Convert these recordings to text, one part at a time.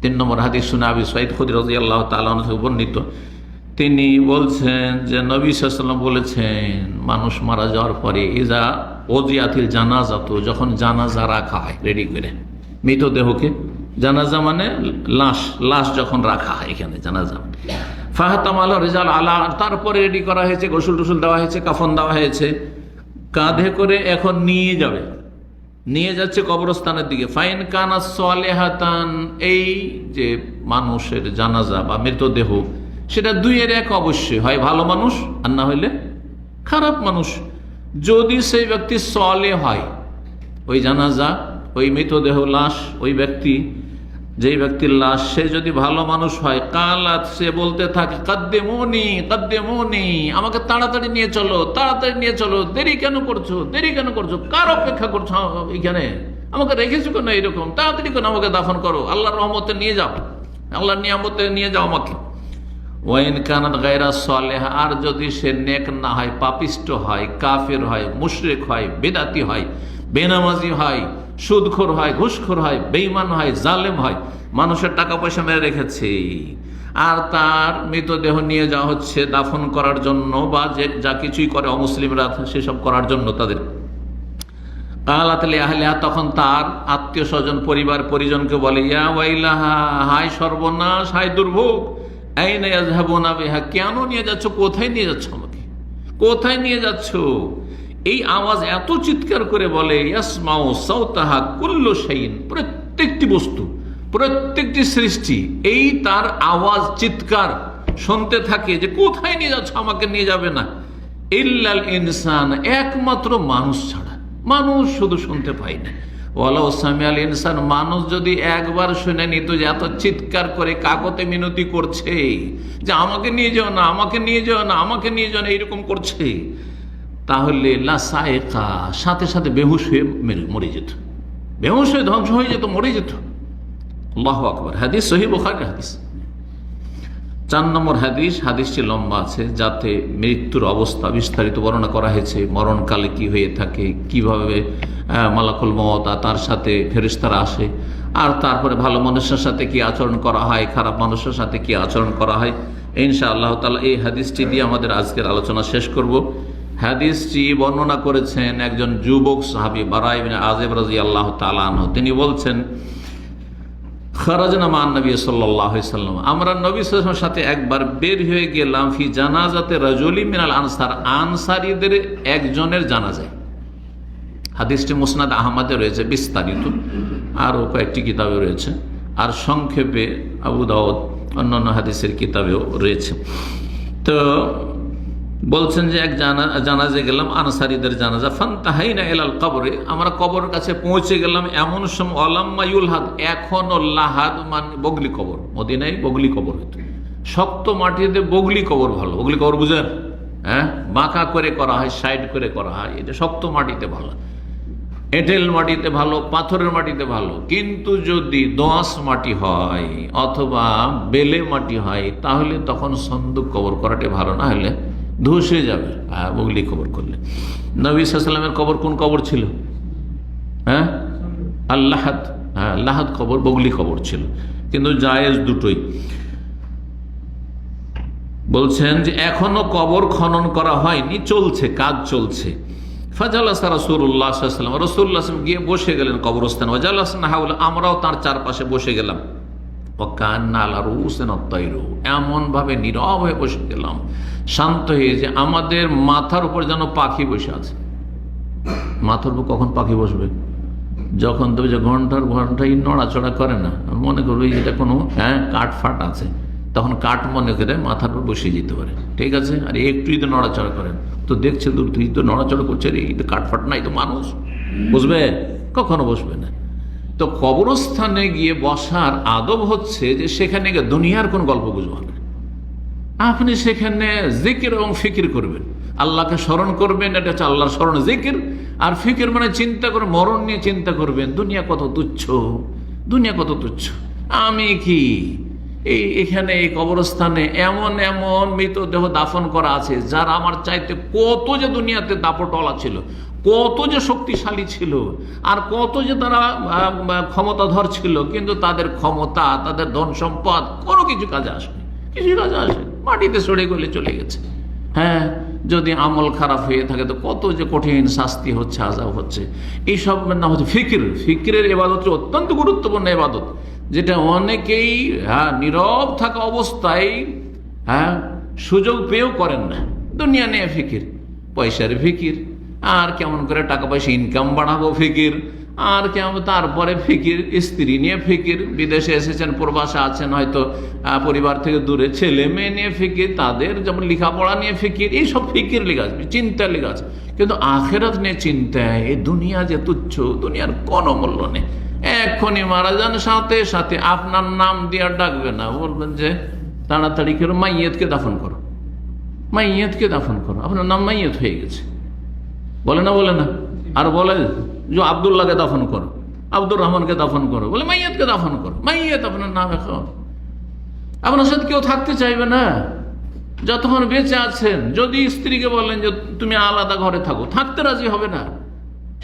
3 নম্বর হাদিস শুনে আবু সাঈদ খুদরী রাদিয়াল্লাহু তাআলা আনহু থেকে বর্ণিত, তিনি বলছেন যে নবী সাল্লাল্লাহু আলাইহি ওয়াসাল্লাম বলেছেন, মানুষ মারা যাওয়ার পরে ইজা ওজিয়াতিল জানাজাতু, যখন জানাজা রাখা হয় রেডি করে, মৃতদেহকে, জানাজা মানে লাশ যখন রাখা হয়, এখানে জানাজা ফাহাতাম আলা রিজাল আলা, তারপরে রেডি করা হয়েছে, গোসল টোসল দেওয়া হয়েছে, কাফন দেওয়া হয়েছে, কাঁধে করে এখন নিয়ে যাচ্ছে কবরস্থানের দিকে। ফাইন কানা সালেহাতান, এই যে মানুষের জানাজা বা মৃতদেহ, সেটা দুইয়ের এক অবশ্যই, হয় ভালো মানুষ আর না হইলে খারাপ মানুষ। যদি সেই ব্যক্তি সলে হয়, ওই জানাজা, ওই মৃতদেহ, লাশ, ওই ব্যক্তি, যেই ব্যক্তির লাশ, সে যদি ভালো মানুষ হয়, কালাত, সে বলতে থাকে কাদ্দেমুনি কাদ্দেমুনি, আমাকে তাড়াতাড়ি নিয়ে চলো, তাড়াতাড়ি নিয়ে চলো, দেরি কেন করছো, কার অপেক্ষা করছো এখানে, আমাকে রেখেছো কেন এরকম, তাড়াতাড়ি কেন আমাকে দাফন করো, আল্লাহর রহমতে নিয়ে যাও, আল্লাহর নিয়ামতে নিয়ে যাও আমাকে। ওয়াইন কানাত গায়রা সালেহা, আর যদি সে নেক না হয়, পাপিষ্ট হয়, কাফের হয়, মুশরিক হয়, বেদাতি হয়, বেনামাজি হয়, সুদখোর হয়, ঘুষখোর হয়, বেঈমান হয়, জালেম হয়, মানুষের টাকা পয়সা মেরে রেখেছে, আর তার মৃতদেহ নিয়ে যাওয়া হচ্ছে দাফন করার জন্য, বা যে যা কিছুই করে অমুসলিমরা সেসব করার জন্য তাদের, কালাতলি আহলিহা, তখন তার আত্মীয় স্বজন, পরিবার পরিজনকে বলে, ইয়া ওয়াইলাহা, হায় সর্বনাশ, হায় দুর্ভোগ, আইনা ইয়াযহাবুনা বিহা, কেন নিয়ে যাচ্ছ, কোথায় নিয়ে যাচ্ছ আমাকে, কোথায় নিয়ে যাচ্ছ? এই আওয়াজ এত চিৎকার করে বলে, ইয়াসমাউ সাওতাহা কুল্লু শাইইন, প্রত্যেকটি বস্তু, প্রত্যেকটি সৃষ্টি এই তার আওয়াজ, চিৎকার শুনতে থাকে যে কোথায় নিয়ে যাচ্ছ, আমাকে নিয়ে যাবে না। ইল্লাল ইনসান, একমাত্র মানুষ ছাড়া, মানুষ শুধু শুনতে পায় না। ওয়ালাউ সামিআল ইনসান, মানুষ যদি একবার শুনে নিত যে এত চিৎকার করে কাকতে মিনতি করছে যে আমাকে নিয়ে যাও না, আমাকে নিয়ে যাও না, আমাকে নিয়ে যাও না, এরকম করছে, তাহলে লাসায়েকা, সাথে সাথে বেহুশ হয়ে মরে যেত, বেহুশ হয়ে ধ্বংস হয়ে যেত, মরে যেত। আল্লাহু আকবার। হাদিস সহিহ বুখারীর হাদিস। 4 নম্বর হাদিস, হাদিসটি লম্বা আছে, যাতে মৃত্যুর অবস্থা বিস্তারিত বর্ণনা করা হয়েছে, মরণকালে কি হয়ে থাকে, কিভাবে মালাকুল মওত তার সাথে ফেরেশতারা আসে, আর তারপরে ভালো মানুষের সাথে কি আচরণ করা হয়, খারাপ মানুষের সাথে কি আচরণ করা হয়। ইনশাআল্লাহ তাআলা এই হাদিসটি দিয়ে আমাদের আজকের আলোচনা শেষ করব। হাদিসটি বর্ণনা করেছেন একজন যুবক সাহাবী বারা ইবনে আযিব রাদিয়াল্লাহু তাআলা আনহু। তিনি বলছেন, খারাজনা মান নবী সাল্লাল্লাহু আলাইহি সাল্লাম, আমরা নবী সাল্লাল্লাহু আলাইহি সাথে একবার বের হয়ে গেলাম, ফি জানাজাতে রাজুলি মিনাল আনসার, আনসারীদের একজনের জানাজায়। হাদিসটি মুসনাদ আহমদে রয়েছে, বিস্তারিত আরও কয়েকটি কিতাবে রয়েছে, আর সংক্ষেপে আবু দাউদ অন্যান্য হাদিসের কিতাবেও রয়েছে। তো বলছেন যে এক জানাজে গেলাম, আনসারীদের জানাজা, ফান্তাহাইনা ইলাল কবরে, আমরা কবরের কাছে পৌঁছে গেলাম, এমন সময় ওয়ালাম্মা ইউলহাদ, এখনো লাহাদ মানে বগলি কবর, মদিনায় বগলি কবর হতো, শক্ত মাটিতে বগলি কবর ভালো, বগলি কবর বুঝেন, হ্যাঁ, বাঁকা করে করা হয়, সাইড করে করা হয়, এটা শক্ত মাটিতে ভালো, এঁটেল মাটিতে ভালো, পাথরের মাটিতে ভালো। কিন্তু যদি দোআঁশ মাটি হয় অথবা বেলে মাটি হয়, তাহলে তখন সন্দুক কবর করাটা ভালো, না হলে ধসে যাবে বগলি কবর করলে। নবী সাল্লাল্লাহু আলাইহি ওয়াসাল্লামের কবর কোন কবর ছিল? হ্যাঁ, আল্লাহাদ, হ্যাঁ, লাহাদ কবর, বগলি কবর ছিল, কিন্তু জায়েজ দুটোই। বলছেন যে এখনো কবর খনন করা হয়নি, চলছে, কাজ চলছে। ফাজালাসা রাসূলুল্লাহ সাল্লাল্লাহু আলাইহি ওয়াসাল্লাম, রাসূলুল্লাহ সাল্লাল্লাহু আলাইহি ওয়াসাল্লাম গিয়ে বসে গেলেন কবরস্থানে, ওয়াজালাসনা হাওলা, আমরাও তার চারপাশে বসে গেলাম। ওয়াকান্না আলা রুউসিনা আত-তায়রু, এমন ভাবে নীরব হয়ে বসে গেলাম, শান্ত হয়ে, যে আমাদের মাথার উপর যেন পাখি বসে আছে। মাথার উপর কখন পাখি বসবে? যখন তবে যে ঘন্টাই নড়াচড়া করে না, মনে করবে এটা কোনো কাঠ ফাট আছে, তখন কাঠ মনে করে মাথার উপর বসিয়ে যেতে পারে, ঠিক আছে। আর একটুই তো নড়াচড়া করেন, তো দেখছে দূর থেকে তো নড়াচড়া করছে, রে এই তো কাঠ ফাট না, এই তো মানুষ, বুঝবে? কখনো বসবে না। তো কবরস্থানে গিয়ে বসার আদব হচ্ছে যে সেখানে গিয়ে দুনিয়ার কোন গল্প বুঝবো না, আপনি সেখানে জিকির এবং ফিকির করবেন, আল্লাহকে স্মরণ করবেন, এটা হচ্ছে আল্লাহর স্মরণ, জিকির। আর ফিকির মানে চিন্তা করে, মরণ নিয়ে চিন্তা করবেন, দুনিয়া কত তুচ্ছ, দুনিয়া কত তুচ্ছ, আমি কি এখানে এই কবরস্থানে এমন এমন মৃতদেহ দাফন করা আছে যারা আমার চাইতে কত যে দুনিয়াতে দাপটওয়ালা ছিল, কত যে শক্তিশালী ছিল আর কত যে তারা ক্ষমতাধর ছিল, কিন্তু তাদের ক্ষমতা, তাদের ধন সম্পদ কোনো কিছু কাজে আসেনি, কিছু কাজে আসেনি, মাটিতে সরে গলে চলে গেছে। হ্যাঁ, যদি আমল খারাপ হয়ে থাকে তো কত যে কঠিন শাস্তি হচ্ছে, আযাব হচ্ছে। এইসব না হচ্ছে ফিকিরের ইবাদত অত্যন্ত গুরুত্বপূর্ণ ইবাদত, যেটা অনেকেই নীরব থাকা অবস্থায় সুযোগ পেয়েও করেন না। দুনিয়া নিয়ে ফিকির, পয়সার ফিকির, আর কেমন করে টাকা পয়সা ইনকাম বাড়াবো ফিকির, আর কেমন তারপরে ফিকির, স্ত্রী নিয়ে ফিকির, বিদেশে এসেছেন, প্রবাসে আছেন, হয়তো পরিবার থেকে দূরে, ছেলে মেয়ে নিয়ে ফিকির, তাদের যেমন লেখাপড়া নিয়ে ফিকির, এইসব ফিকির লেগে আছে, চিন্তা লেগে আছে। কিন্তু আখেরাত নিয়ে চিন্তা, এই দুনিয়া যে তুচ্ছ, দুনিয়ার কোনো মূল্য নেই। এক্ষুনি মারা যান, সাথে সাথে আপনার নাম দিয়ে ডাকবে না, বলবেন যে তাড়াতাড়ি করে মাইয়েতকে দাফন করো, মাইয়েতকে দাফন করো, আপনার নাম মাইয়েত হয়ে গেছে। বলে না, বলে না? আর বলে যে আব্দুল্লাহকে দাফন করো, আব্দুর রহমানকে দাফন করো, বলে মাইয়েতকে দাফন করো, মাইয়েত আপনার নাম। এখন আপনার সাথে কেউ থাকতে চাইবে না যতক্ষণ বেঁচে আছেন। যদি স্ত্রীকে বলেন যে তুমি আলাদা ঘরে থাকো, থাকতে রাজি হবে না।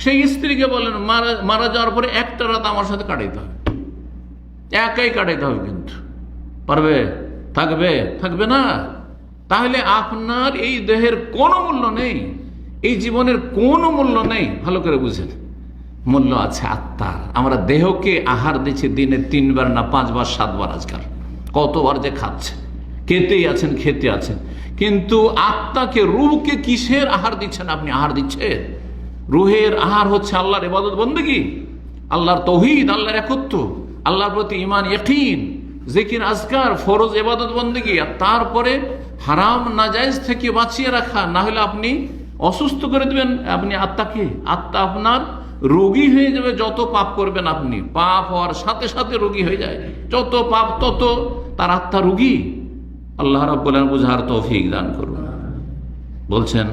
সেই স্ত্রীকে বলেন মারা যাওয়ার পরে একটা রাত আমার সাথে কাটাইতে হবে, একাই কাটাইতে হবে, কিন্তু পারবে? থাকবে না। তাহলে আপনার এই দেহের কোনো মূল্য নেই, এই জীবনের কোনো মূল্য নেই। ভালো করে বুঝেন, মূল্য আছে আত্মার। আমরা দেহকে আহার দিচ্ছি দিনে 3 বার না 5 বার 7 বার, আজকাল কতবার যে খাচ্ছে, খেতে আছেন, কিন্তু আত্মাকে, রূহকে কিসের আহার দিচ্ছেন আপনি? আহার দিচ্ছেন, রুহের আহার হচ্ছে আল্লাহর ইবাদত বন্দেগী, আল্লাহর তৌহিদ, আল্লাহর একত্ব, আল্লাহর প্রতি ঈমান, ইয়াকিন, জিকির, আজকার, ফরজ ইবাদত বন্দেগী, আর তারপরে হারাম নাজায়েজ থেকে বাঁচিয়ে রাখা। না হলে আপনি অসুস্থ করে দেবেন আপনি আত্মাকে, আত্মা আপনার রোগী হয়ে যাবে। যত পাপ করবেন আপনি, পাপ হওয়ার সাথে সাথে রোগী হয়ে যায়, যত পাপ তত তার আত্মা রোগী। আল্লাহ রাব্বুল আলামিন বুঝার তৌফিক দান করুন। বলছেন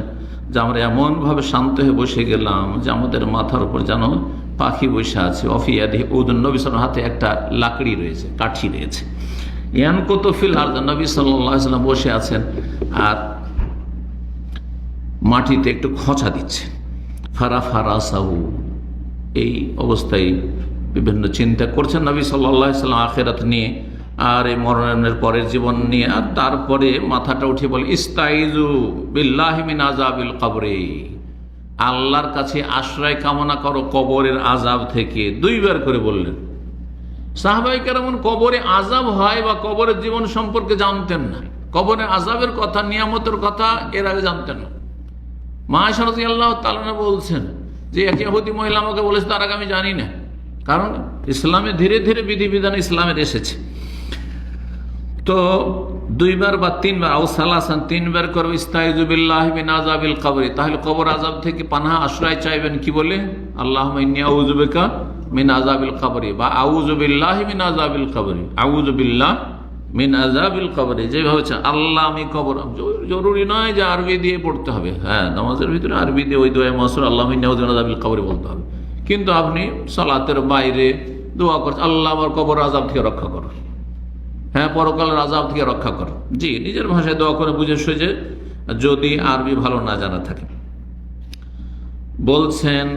যে আমরা এমনভাবে শান্ত হয়ে বসে গেলাম যে আমাদের মাথার উপর যেন পাখি বসে আছে। অফিয়াদি উদুন, নবী সাল্লাল্লাহু আলাইহি ওয়াসাল্লাম হাতে একটা লাকড়ি রয়েছে, কাঠি রয়েছে। ইয়ান কত ফিল আর, নবী সাল্লাল্লাহু আলাইহি ওয়াসাল্লাম বসে আছেন আর মাটিতে একটু খোঁচা দিচ্ছে। ফারাসাহু, এই অবস্থায় বিভিন্ন চিন্তা করছেন নবী সাল্লাল্লাহু আলাইহি ওয়াসাল্লাম আখিরাত নিয়ে আর এই মরণের পরের জীবন নিয়ে। আর তারপরে মাথাটা উঠে বলে ইস্তাইজু বিল্লাহি মিন আযাবিল কবরি, আল্লাহর কাছে আশ্রয় কামনা করো কবরের আযাব থেকে। 2 বার করে বললেন। সাহাবায়ে কেরাম কবরে আযাব হয় বা কবরের জীবন সম্পর্কে জানতেন না, কবরের আযাবের কথা, নিয়ামতের কথা এর আগে জানতেন না। মা আয়েশা রাদিয়াল্লাহু তাআলা বলছেন যে এক ইহুদি মহিলা আমাকে বলেছে, তার আগে আমি জানি না, কারণ ইসলামে ধীরে ধীরে বিধিবিধান ইসলামের এসেছে। তো 2 বার বা 3 বার, আও সালাসান, 3 বার করবে ইস্তাইযু বিল্লাহি মিন আযাবিল কবরি, তাহলে কবর আযাব থেকে পানাহ আশ্রয় চাইবেন কি বলে? আল্লাহুম্মা ইন্নী আউযু বিকা মিন আযাবিল কবরি, বা আউযু বিল্লাহি মিন আযাবিল কবরি, আউযু বিল্লাহ মিন আযাবিল কবরি। যেভাবে আল্লাহ আমি কবর, জরুরি নয় যে আরবি দিয়ে পড়তে হবে। হ্যাঁ, নামাজের ভিতরে আরবি দিয়ে ওই দোয়া মাসুর আল্লাহুম্মা ইন্নী আউযু বিকা মিন আযাবিল কবরি বলতে হবে, কিন্তু আপনি সালাতের বাইরে দোয়া করছেন আল্লাহ আমার কবর আযাব থেকে রক্ষা করো, হ্যাঁ, পরকালের আযাব থেকে রক্ষা করো। জি, নিজের ভাষায় দোয়া করে বুঝে সুঝে, যদি আরবি ভালো না জানা থাকে। বলছেন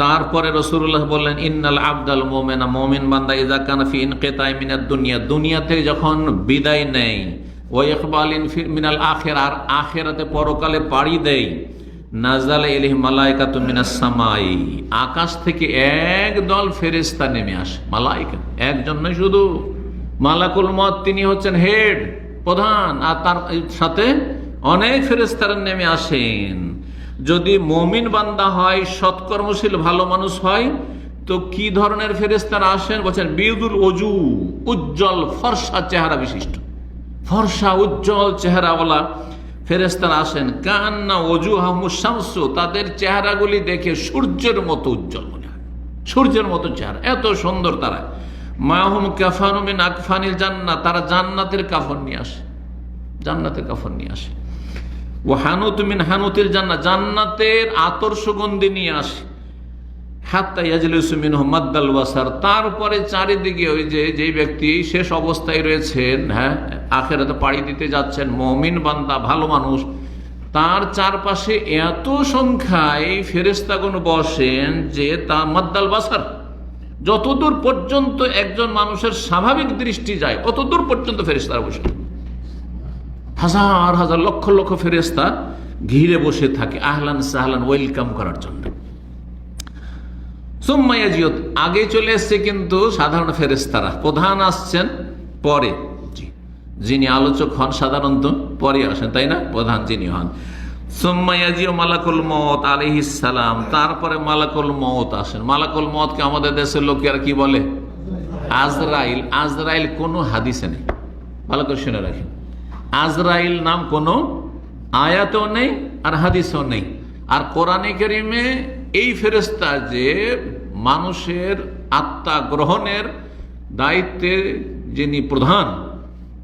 তারপরে রাসূলুল্লাহ বললেন ইন্নাল আবদাল মুমিনা, মুমিন বান্দা ইযা কানা ফি ইনকিতাই মিনাদ দুনিয়া, দুনিয়া থেকে যখন বিদায় নেয়, ওয়া ইকবালিন মিনাল আখিরা, আর আখিরাতে পরকালে পাড়ি দেয়, নাযালা ইলাইহি মালায়েকাতুন মিনাস সামাই, আকাশ থেকে একদল ফেরেশতা নেমে আসে। মালায়েকা একজন নয়, শুধু মালাকুল মউত, তিনি হচ্ছেন হেড, প্রধান, আর তার সাথে অনেক ফেরেশতারা নেমে আসেন। যদি মুমিন বান্দা হয়, সৎকর্মশীল ভালো মানুষ হয়, তো কি ধরনের ফেরেশতারা আসেন? বলছেন বিদুল ওজু, উজ্জ্বল ফর্সা চেহারা বিশিষ্ট, ফর্সা উজ্জ্বল চেহারাওয়ালা ফেরেশতারা আসেন। কান্না ওজুহাহুমুশ শামসু, তাদের চেহারাগুলি দেখে সূর্যের মতো উজ্জ্বল মনে হয়, সূর্যের মতো চেহারা, এত সুন্দর তারা। মাহুম কাফানু মিন আকফানিল জান্নাহ, তারা জান্নাতের কাফন নিয়ে আসে, জান্নাতের কাফন নিয়ে আসে। ও হানুত মিন হানুতিল জান্নাহ, জান্নাতের আতর সুগন্ধি নিয়ে আসে। হাত্তা ইয়াজলিসু মিনহু মাদ্দাল ওয়াসার, তারপরে চারিদিকে ওই যে ব্যক্তি শেষ অবস্থায় রয়েছেন, হ্যাঁ, আখিরাতে পাড়ি দিতে যাচ্ছেন, মুমিন বান্দা ভালো মানুষ, তার চারপাশে এত সংখ্যায় ফেরেশতাগণ বসেন যে তা মাদ্দাল বাসার, যতদূর পর্যন্ত একজন মানুষের স্বাভাবিক দৃষ্টি যায় অতদূর পর্যন্ত ফেরেশতারা বসে, হাজার হাজার লক্ষ লক্ষ ফেরেশতা ঘিরে বসে থাকে আহলান সাহলান ওয়েলকাম করার জন্য। সুম্মায়াজিয়ত আগে চলে এসছে কিন্তু সাধারণ ফেরেশতারা, প্রধান আসছেন পরে, যিনি আলোচক হন সাধারণত পরে আসেন, তাই না? প্রধান যিনি হন। সুম্মায়াজিও মালাকুল মউত আলাইহিস সালাম, তারপরে মালাকুল মউত আসেন। মালাকুল মউতকে আমাদের দেশের লোকেরা কি বলে? আজরাইল। আজরাইল কোনো হাদিসে নেই, ভালো করে শুনে রাখেন। আজরাইল নাম কোনো আয়াতেও নেই আর হাদিসেও নেই। আর কোরআনে কারিমে এই ফেরেশতা যে মানুষের আত্মা গ্রহণের দায়িত্বে যিনি প্রধান,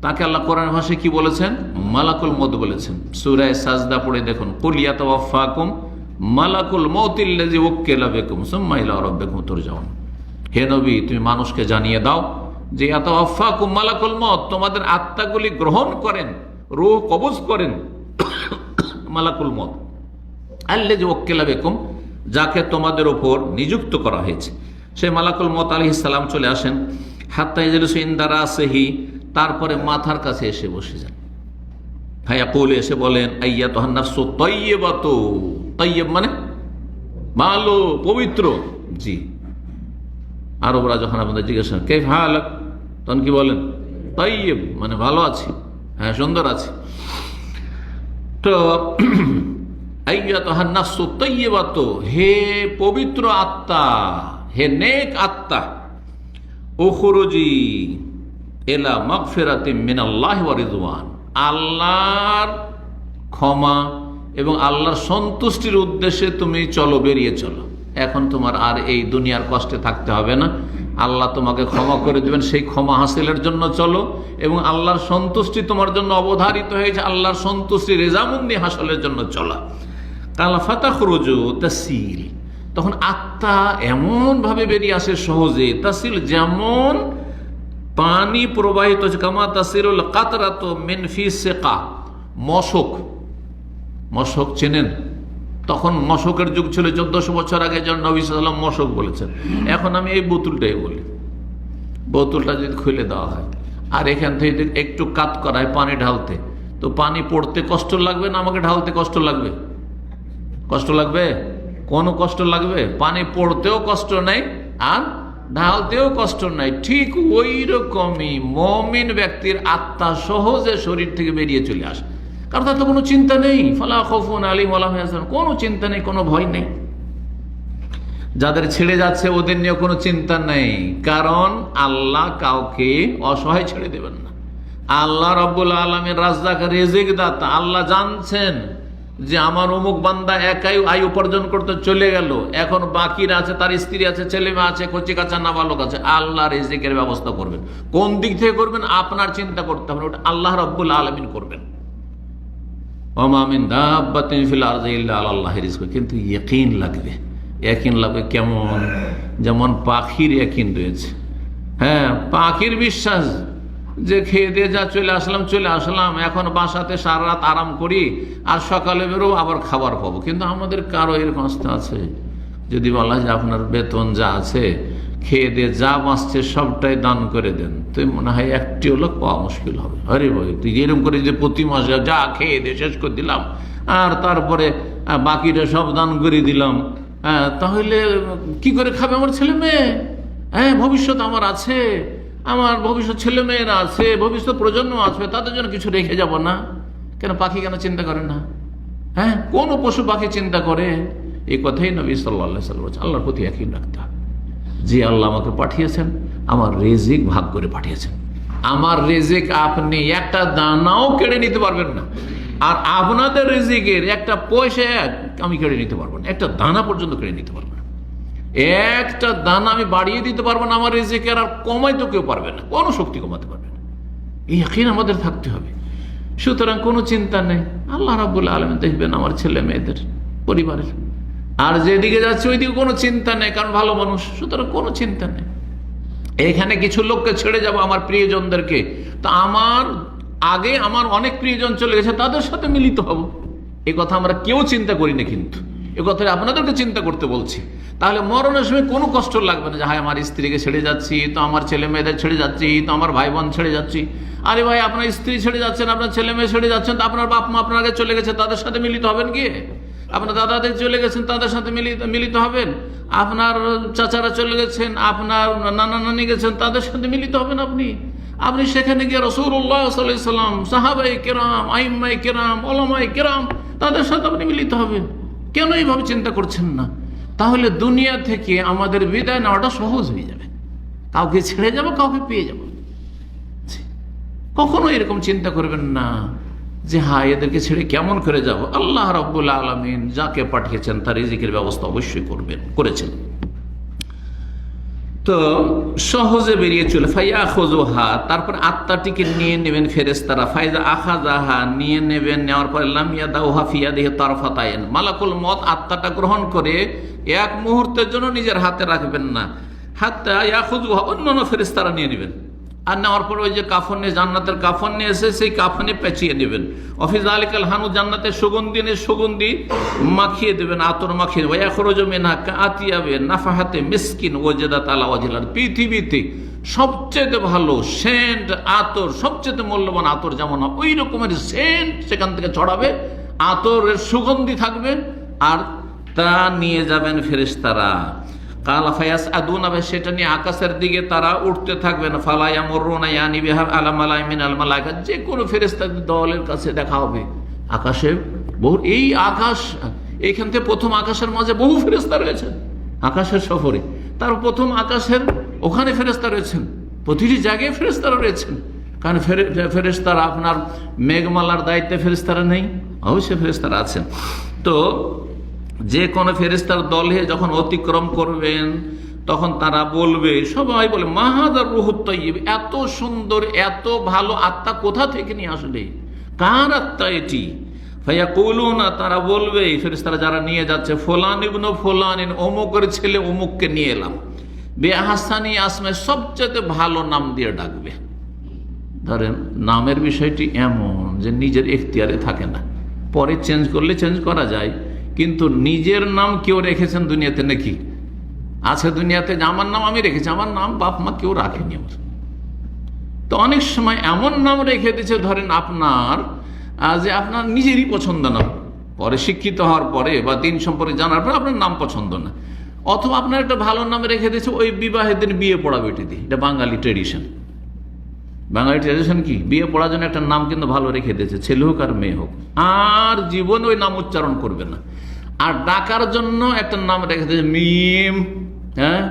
তাকে আল্লাহ কোরআন ভাষায় কি বলেছেন? মালাকুল মউত বলেছেন। সূরা সাজদা পড়ে দেখুন, কুল ইয়াতাওয়াফাকুম মালাকুল মউতিল্লাযী ওয়াক্কালা বিকুম সুম্মা ইলা রাব্বিকুম তুরজাউন। হে নবী, তুমি মানুষকে জানিয়ে দাও যে ইয়াতাওয়াফাকুম মালাকুল মউত, তোমাদের আত্মাগুলি গ্রহণ করেন, রূহ কবজ করেন মালাকুল মউত আল্লাযী ওয়াক্কালা বিকুম, যাকে তোমাদের উপর নিযুক্ত করা হয়েছে। সেই মালাকুল মউত আলাইহিস সালাম চলে আসেন, হাত্তা ইয়াজলিসু ইনদা রাসিহি, তারপরে মাথার কাছে এসে বসে যান। ফায়াকুল, এসে বলেন, আইয়াতুহান নাফসু তাইয়্যিবাতু। তাইয়্যিব মানে ভালো, পবিত্র। জি, আরবরা যখন আপনাদের জিজ্ঞেস করেন কাইফ হালাক, তখন কি বলেন? তাইয়্যিব মানে ভালো আছি, হ্যাঁ সুন্দর আছে। তো আইয়াতুহান নাফসু তাইয়্যিবাতু, হে পবিত্র আত্মা, হে নেক আত্মা, উখরুজি এলা মাগফিরাতিম মিনাল্লাহি ওয়া রিদওয়ান, আল্লাহর ক্ষমা এবং আল্লাহর সন্তুষ্টির উদ্দেশ্যে তুমি চলো, বেরিয়ে চলো। এখন তোমার আর এই দুনিয়ার কষ্টে থাকতে হবে না, আল্লাহ তোমাকে ক্ষমা করে দেবেন, সেই ক্ষমা হাসিলের জন্য চলো। এবং আল্লাহর সন্তুষ্টি তোমার জন্য অবধারিত হয়েছে, আল্লাহর সন্তুষ্টি রেজামন্দি হাসিলের জন্য চলা। কালা ফাতাখরুজু তাসিল, তখন আত্মা এমন ভাবে বেরিয়ে আসে সহজে, তাসিল যেমন পানি প্রবাহিত হচ্ছে, কামা তাসিরুল কাতরাতু মিন ফি সিকা, মশক। মশক চেনেন? তখন মশকের যুগ ছিল 1400 বছর আগে, যেন নবী সাল্লাল্লাহু আলাইহি ওয়াসাল্লাম মশক বলেছেন। এখন আমি এই বোতলটাই বলি, বোতলটা যদি খুলে দেওয়া হয় আর এখান থেকে একটু কাত করা হয় পানি ঢালতে, তো পানি পড়তে কষ্ট লাগবে না আমাকে ঢালতে কষ্ট লাগবে? কষ্ট লাগবে? কোনো কষ্ট লাগবে? পানি পড়তেও কষ্ট নেই আর ঢালতেও কষ্ট নাই। ঠিক ওই রকমই মুমিন ব্যক্তির আত্মা সহজে শরীর থেকে বেরিয়ে চলে আসে, কারণ তার তো কোনো চিন্তা নেই। ফালা খাউফুন আলাইহিম ওয়া লা হুম ইয়াহজানুন, কোনো চিন্তা নেই, কোনো ভয় নেই। যাদের ছেড়ে যাচ্ছে ওদের নিয়ে কোনো চিন্তা নেই, কারণ আল্লাহ কাউকে অসহায় ছেড়ে দেবেন না। আল্লাহ রাব্বুল আলামিন রাজ্জাক, রিজিক দাতা। আল্লাহ জানছেন যে আমার অমুক বান্দা একাই আয় উপার্জন করতে চলে গেল, এখন বাকিরা আছে, তার স্ত্রী আছে, ছেলে মেয়ে আছে, কচি কাঁচা নাবালক আছে। আল্লাহ রিজিকের ব্যবস্থা করবেন। কোন দিক থেকে করবেন আপনার চিন্তা করতে হবে, ওটা আল্লাহ রাব্বুল আলামিন করবেন। ওমা মিন দাব্বাতিন ফিল আরদি ইল্লা আলাল্লাহি রিজকুহা, কিন্তু ইয়াকিন লাগবে। ইয়াকিন লাগবে কেমন? যেমন পাখির ইয়াকিন রয়েছে। হ্যাঁ, পাখির বিশ্বাস যে খেয়ে দিয়ে যা চলে আসলাম, এখন বাসাতে সারা রাত আরাম করি আর সকালে বেরোবো, আবার খাবার পাবো। কিন্তু আমাদের কারো এরকম অবস্থা আছে, যদি বলা হয় যে আপনার বেতন যা আছে খেয়ে দিয়ে যা বাঁচছে সবটাই দান করে দেন, তো মনে হয় একটিও লোক পাওয়া মুশকিল হবে। আরে ভাই, তুই এরকম করে যে প্রতি মাসে যা খেয়ে দিয়ে শেষ করে দিলাম আর তারপরে বাকিটা সব দান করে দিলাম, তাহলে কি করে খাবে আমার ছেলে মেয়ে? হ্যাঁ, ভবিষ্যৎ আমার আছে, আমার ভবিষ্যৎ ছেলে মেয়েরা আছে, ভবিষ্যৎ প্রজন্ম আসবে, তাদের জন্য কিছু রেখে যাব না কেন? পাখি কেন চিন্তা করে না? হ্যাঁ, কোন পশু পাখি চিন্তা করে? এই কথাই নবী সাল্লাল্লাহু আলাইহি ওয়াসাল্লাম বলেছেন, আল্লাহর প্রতি ইয়াকিন রাখতে হবে যে আল্লাহ আমাকে পাঠিয়েছেন, আমার রিজিক ভাগ করে পাঠিয়েছেন। আমার রিজিক আপনি একটা দানাও কেড়ে নিতে পারবেন না, আর আপনাদের রিজিকের একটা পয়সা আমি কেড়ে নিতে পারবো না, একটা দানা পর্যন্ত কেড়ে নিতে পারবো না, একটা দানা আমি বাড়িয়ে দিতে পারবো না আমার রিজিকের, আর কমাই তো কেউ পারবে না, কোনো শক্তি কমাতে পারবে না। এই ইয়াকিন আমাদের থাকতে হবে। সুতরাং কোনো চিন্তা নেই, আল্লাহ রাব্বুল আলামিন দেখবেন আমার ছেলে মেয়েদের, পরিবারের। আর যেদিকে যাচ্ছে ওইদিকে কোনো চিন্তা নেই, কারণ ভালো মানুষ, সুতরাং কোনো চিন্তা নেই। এখানে কিছু লোককে ছেড়ে যাব, আমার প্রিয়জনদেরকে, তা আমার আগে আমার অনেক প্রিয়জন চলে গেছে, তাদের সাথে মিলিত হব, এই কথা আমরা কেউ চিন্তা করি না, কিন্তু এ কথা আপনাদেরকে চিন্তা করতে বলছি। তাহলে মরণের সময় কোনো কষ্ট লাগবে না যে হায় আমার স্ত্রীকে ছেড়ে যাচ্ছি, তো আমার ছেলে মেয়েদের ছেড়ে যাচ্ছি, তো আমার ভাই বোন ছেড়ে যাচ্ছি। আরে ভাই, আপনার স্ত্রী ছেড়ে যাচ্ছেন, আপনার ছেলে মেয়ে ছেড়ে যাচ্ছেন, তো আপনার বাপ মা আপনার আগে চলে গেছে, তাদের সাথে মিলিত হবেন গিয়ে? আপনার দাদাদের চলে গেছেন, তাদের সাথে মিলিত হবেন? আপনার চাচারা চলে গেছেন, আপনার নানা নানি গেছেন, তাদের সাথে মিলিত হবেন আপনি? আপনি সেখানে গিয়ে রাসূলুল্লাহ সাল্লাল্লাহু আলাইহি সাল্লাম, সাহাবায়ে কেরাম, আইম্মায়ে কেরাম, উলামায়ে কেরাম, তাদের সাথে আপনি মিলিত হবেন। কেন এইভাবে চিন্তা করছেন না? তাহলে দুনিয়া থেকে আমাদের বিদায় নেওয়াটা সহজ হয়ে যাবে। কাউকে ছেড়ে যাবো, কাউকে পেয়ে যাবো। কখনো এরকম চিন্তা করবেন না যে হ্যাঁ এদেরকে ছেড়ে কেমন করে যাব। আল্লাহ রাব্বুল আলামিন যাকে পাঠিয়েছেন তার রিজিকের ব্যবস্থা অবশ্যই করেছেন। তো সহজে বেরিয়ে চলে ফায়াখুযুহা, তারপর আত্মাটিকে নিয়ে নেবেন ফেরেশতারা। ফাইজা আখাযাহা, নিয়ে নেবেন, নেওয়ার পরে লাম ইয়াদাউহা ফি ইয়াদিহি তারফাত আইন, মালাকুল মউত আত্মাটা গ্রহণ করে এক মুহূর্তের জন্য নিজের হাতে রাখবেন না। হাত্তা ইয়াখুযুহা, অন্যান্য ফেরেশতারা নিয়ে নেবেন। আর নেওয়ার পর ওই যে কাফন নিয়ে, জান্নাতের কাফন নিয়ে এসে সেই কাফনে পেঁচিয়ে নেবেন। অফিস আলিকাল হানু, জান্নাতের সুগন্ধি মাখিয়ে দেবেন, আতর মাখিয়ে। ওয়াখরুজু মিনহা কাআতিয়াবে নাফাহাতে মিসকিন ওয়াজাদাত আলা ওয়াজহিল, পৃথিবীতে সবচেয়ে ভালো সেন্ট আতর, সবচেয়ে মূল্যবান আতর যেমন ওই রকমের সেন্ট সেখান থেকে ছড়াবে, আতরের সুগন্ধি থাকবে, আর তা নিয়ে যাবেন ফেরেশতারা। কালা ফায়াস আদুনা, সেটা নিয়ে আকাশের দিকে তারা উঠতে থাকবেন। ফালা ইয়ামুরুনা ইয়ানি বিহা আলা মালাই মিনাল মালাইকা, যে কোনো ফেরেশতাদের দলের কাছে দেখা হবে আকাশে। বহু এই আকাশ, এইখান থেকে প্রথম আকাশের মাঝে বহু ফেরেশতা রয়েছেন আকাশের সফরে। তার প্রথম আকাশের ওখানে ফেরেশতা রয়েছেন, প্রতিটি জায়গায় ফেরেশতারা রয়েছেন। কারণ ফেরেশতারা আপনার মেঘমালার দায়িত্বে ফেরেশতারা নেই? অবশ্যই ফেরেশতারা আছেন। তো যে কোনো ফেরেশতার দলে যখন অতিক্রম করবেন তখন তারা বলবে, সবাই বলে মাহাদার রুহুত তাইয়্যিব, এত সুন্দর এত ভালো আত্মা কোথা থেকে নিয়ে আসলে, কার আত্মা এটি? ফায়াকুলুনা, তারা বলবে ফেরেশতারা যারা নিয়ে যাচ্ছে, ফুলান ইবনু ফুলানিন, অমুকের ছেলে অমুককে নিয়ে এলাম। বিআহসানি আসমে, সবচেয়ে ভালো নাম দিয়ে ডাকবে। ধরেন নামের বিষয়টি এমন যে নিজের এখতিয়ারে থাকে না, পরে চেঞ্জ করলে চেঞ্জ করা যায়, কিন্তু নিজের নাম কেউ রেখেছেন দুনিয়াতে নাকি? আছে দুনিয়াতে যে আমার নাম আমি রেখেছি, আমার নাম বাপ মা কেউ রাখেনি আমার। তো অনেক সময় এমন নাম রেখে দিচ্ছে, ধরেন আপনার যে আপনার নিজেরই পছন্দ না, পরে শিক্ষিত হওয়ার পরে বা দিন সম্পর্কে জানার পরে আপনার নাম পছন্দ না, অথবা আপনার একটা ভালো নাম রেখে দিচ্ছে ওই বিবাহের দিন বিয়ে পড়া বেটি দিয়ে। এটা বাঙালি ট্রেডিশন। বাঙালি ট্রেডিশন কি, বিয়ে পড়ার জন্য একটা নাম কিন্তু ভালো রেখে দিয়েছে, ছেলে হোক আর মেয়ে হোক, আর জীবন ওই নাম উচ্চারণ করবে না। আর ডাকার জন্য একটা নাম রেখে দিয়েছে মিম, হ্যাঁ,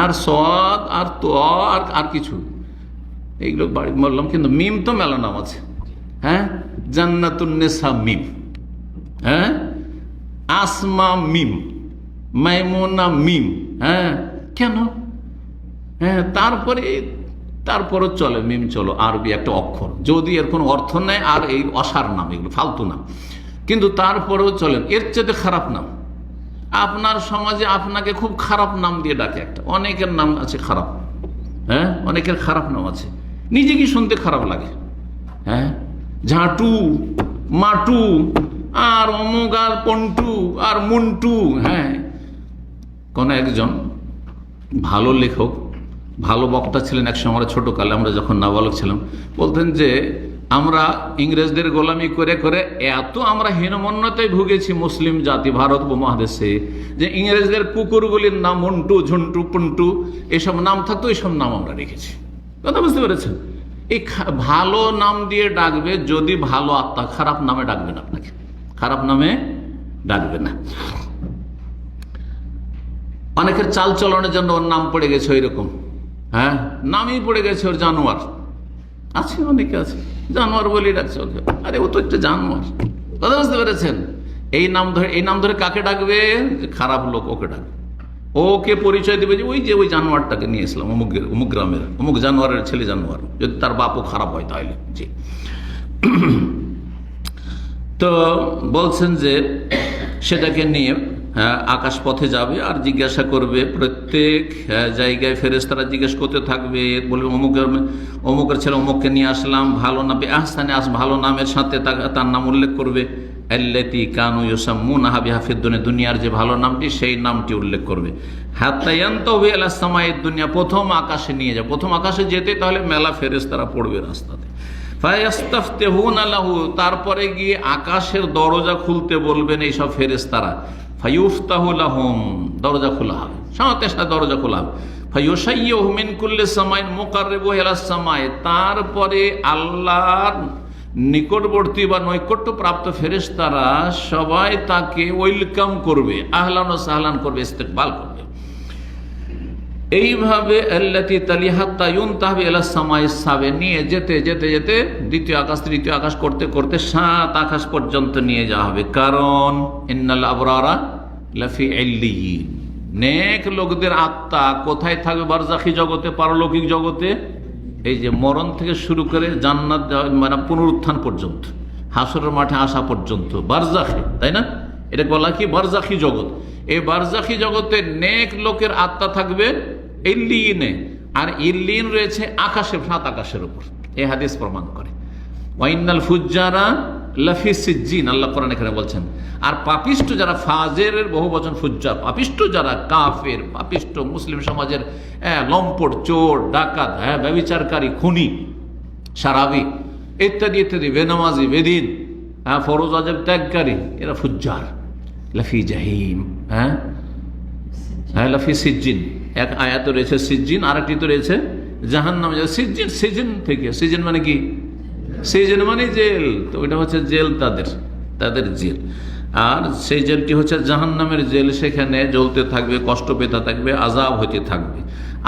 আর সদ আর তো আর কিছু, এইগুলো বাড়ি বললাম, কিন্তু মিম তো মেলা নাম আছে। হ্যাঁ, জান্নাতুন্নেসা মিম, হ্যাঁ, আসমা মিম, মাইমুনা মিম। হ্যাঁ, কেন? হ্যাঁ, তারপরও চলে মিম, চলো আরবি একটা অক্ষর, যদি এর কোনো অর্থ নেই, আর এই অসার নাম, এগুলো ফালতু নাম, কিন্তু তারপরেও চলেন। এর চেয়ে খারাপ নাম, আপনার সমাজে আপনাকে খুব খারাপ নাম দিয়ে ডাকে একটা, অনেকের নাম আছে খারাপ, হ্যাঁ, অনেকের খারাপ নাম আছে, নিজে কি শুনতে খারাপ লাগে। হ্যাঁ, ঝাঁটু, মাটু, আর অমুক, আর পন্টু, আর মুন্টু। হ্যাঁ, কোন একজন ভালো লেখক, ভালো বক্তা ছিলেন এক সময়, ছোটকালে আমরা যখন নাবালক ছিলাম, বলতেন যে আমরা ইংরেজদের গোলামি করে করে এত আমরা হীনমন্যতায় ভুগেছি মুসলিম জাতি ভারত উপমহাদেশে, যে ইংরেজদের কুকুরগুলির নাম মন্টু, ঝুন্টু, পুন্টু এসব নাম থাকতো, এইসব নাম আমরা রেখেছি। কথা বুঝতে পেরেছেন? এই ভালো নাম দিয়ে ডাকবে, যদি ভালো আত্মা, খারাপ নামে ডাকবে না, আপনাকে খারাপ নামে ডাকবে না। অনেকের চাল চলনের জন্য ওর নাম পড়ে গেছে ওই রকম, হ্যাঁ, নামই পড়ে গেছে ওর জানোয়ার, আছে অনেকে আছে, জানোয়ার বলে ডাকছে ওকে, আরে ও তো একটা জানোয়ার। কথা বুঝতে পেরেছেন? এই নাম ধরে কাকে ডাকবে? খারাপ লোক, ওকে ডাকবে, ওকে পরিচয় দেবে যে ওই জানোয়ারটাকে নিয়ে এসলাম অমুক গ্রামের, অমুক জানোয়ারের ছেলে জানোয়ার, যদি তার বাপও খারাপ হয় তাহলে। জি। তো বলছেন যে সেটাকে নিয়ে আকাশ পথে যাবে আর জিজ্ঞাসা করবে, প্রত্যেক জায়গায় ফেরেশতারা জিজ্ঞেস করতে থাকবে, বলবে অমুকের ছেলে অমুককে নিয়ে আসলাম, ভালো নামে আহসানে ভালো নামের সাথে তার নাম উল্লেখ করবে। আল্লাতী কানু ইউসাম্মুনাহা বিহা ফিদ দুনিয়া, দুনিয়ার যে ভালো নামটি সেই নামটি উল্লেখ করবে। হাত্তা ইয়ানতাহু ইলা সামাইদ দুনিয়া, প্রথম আকাশে নিয়ে যায়। প্রথম আকাশে যেতে তাহলে মেলা ফেরেশতারা পড়বে রাস্তাতে। ফায়াস্তাফতিহুনা লাহু, তারপরে গিয়ে আকাশের দরজা খুলতে বলবেন এইসব ফেরেশতারা। ফায়ুফতাহু লাহুম, দরজা খোলা হবে, সাথে সাথে দরজা খোলা হবে। ফায়ুসাইয়্যুহু মিন কুল্লি সামাইন মুকাররিবুহু ইলা সামাই, তারপরে আল্লাহর নিকটবর্তী বা নৈকট্যপ্রাপ্ত ফেরেশতারা সবাই তাকে ওয়েলকাম করবে, আহলান ও সাহলান করবে, ইস্তেকবাল করবে। এইভাবে আল্লাতী তালিহা হাত্তা ইউনতাহা ইলা সামাই সাবে, নিয়ে যেতে যেতে যেতে দ্বিতীয় আকাশ তৃতীয় আকাশ করতে করতে 7 আকাশ পর্যন্ত নিয়ে যাওয়া হবে। কারণ ইন্নাল আবরারা লাফি ইল্লিয়িন, নেক লোকদের আত্মা কোথায় থাকবে? বারজাখী জগতে, পারলৌকিক জগতে। এই যে মরণ থেকে শুরু করে জান্নাত মানে পুনরুত্থান পর্যন্ত, হাসরের মাঠে আসা পর্যন্ত বারজাখী, তাই না? এটা বলা কি বারজাখী জগৎ। এই বারজাখী জগতে নেক লোকের আত্মা থাকবে ইল্লিয়িনে, আর ইল্লিয়িন রয়েছে আকাশে, 7 আকাশের উপর। এই হাদিস প্রমাণ করে। ওয়াইনাল ফুজ্জারা লাফি সিজ্জিন, আল্লাহ কোরআন এখানে বলছেন। আর পাপিষ্ট যারা, ফাজেরের বহু বচন ফুজ্জার, পাপিষ্ট যারা, কাফের পাপিষ্ট, মুসলিম সমাজের লম্পট, চোর, ডাকাত, ব্যভিচারকারী, খুনি, সারাবি ইত্যাদি ইত্যাদি, বেনামাজি, বেদিন, ফরজ ওয়াজিব ত্যাগকারী, এরা ফুজ্জার। লাফি জাহিম, লাফি সিজ্জিন, এক আয়াত রয়েছে সিজ্জিন, আরেকটি তো রয়েছে জাহান্নাম। সিজ্জিন, সিজন থেকে, সিজন মানে কি? সিজন মানে জেল, তো ওইটা হচ্ছে জেল, তাদের জেল। আর সেই জেলটি হচ্ছে জাহান্নামের জেল, সেখানে জ্বলতে থাকবে, কষ্ট পেতে থাকবে, আযাব হতে থাকবে।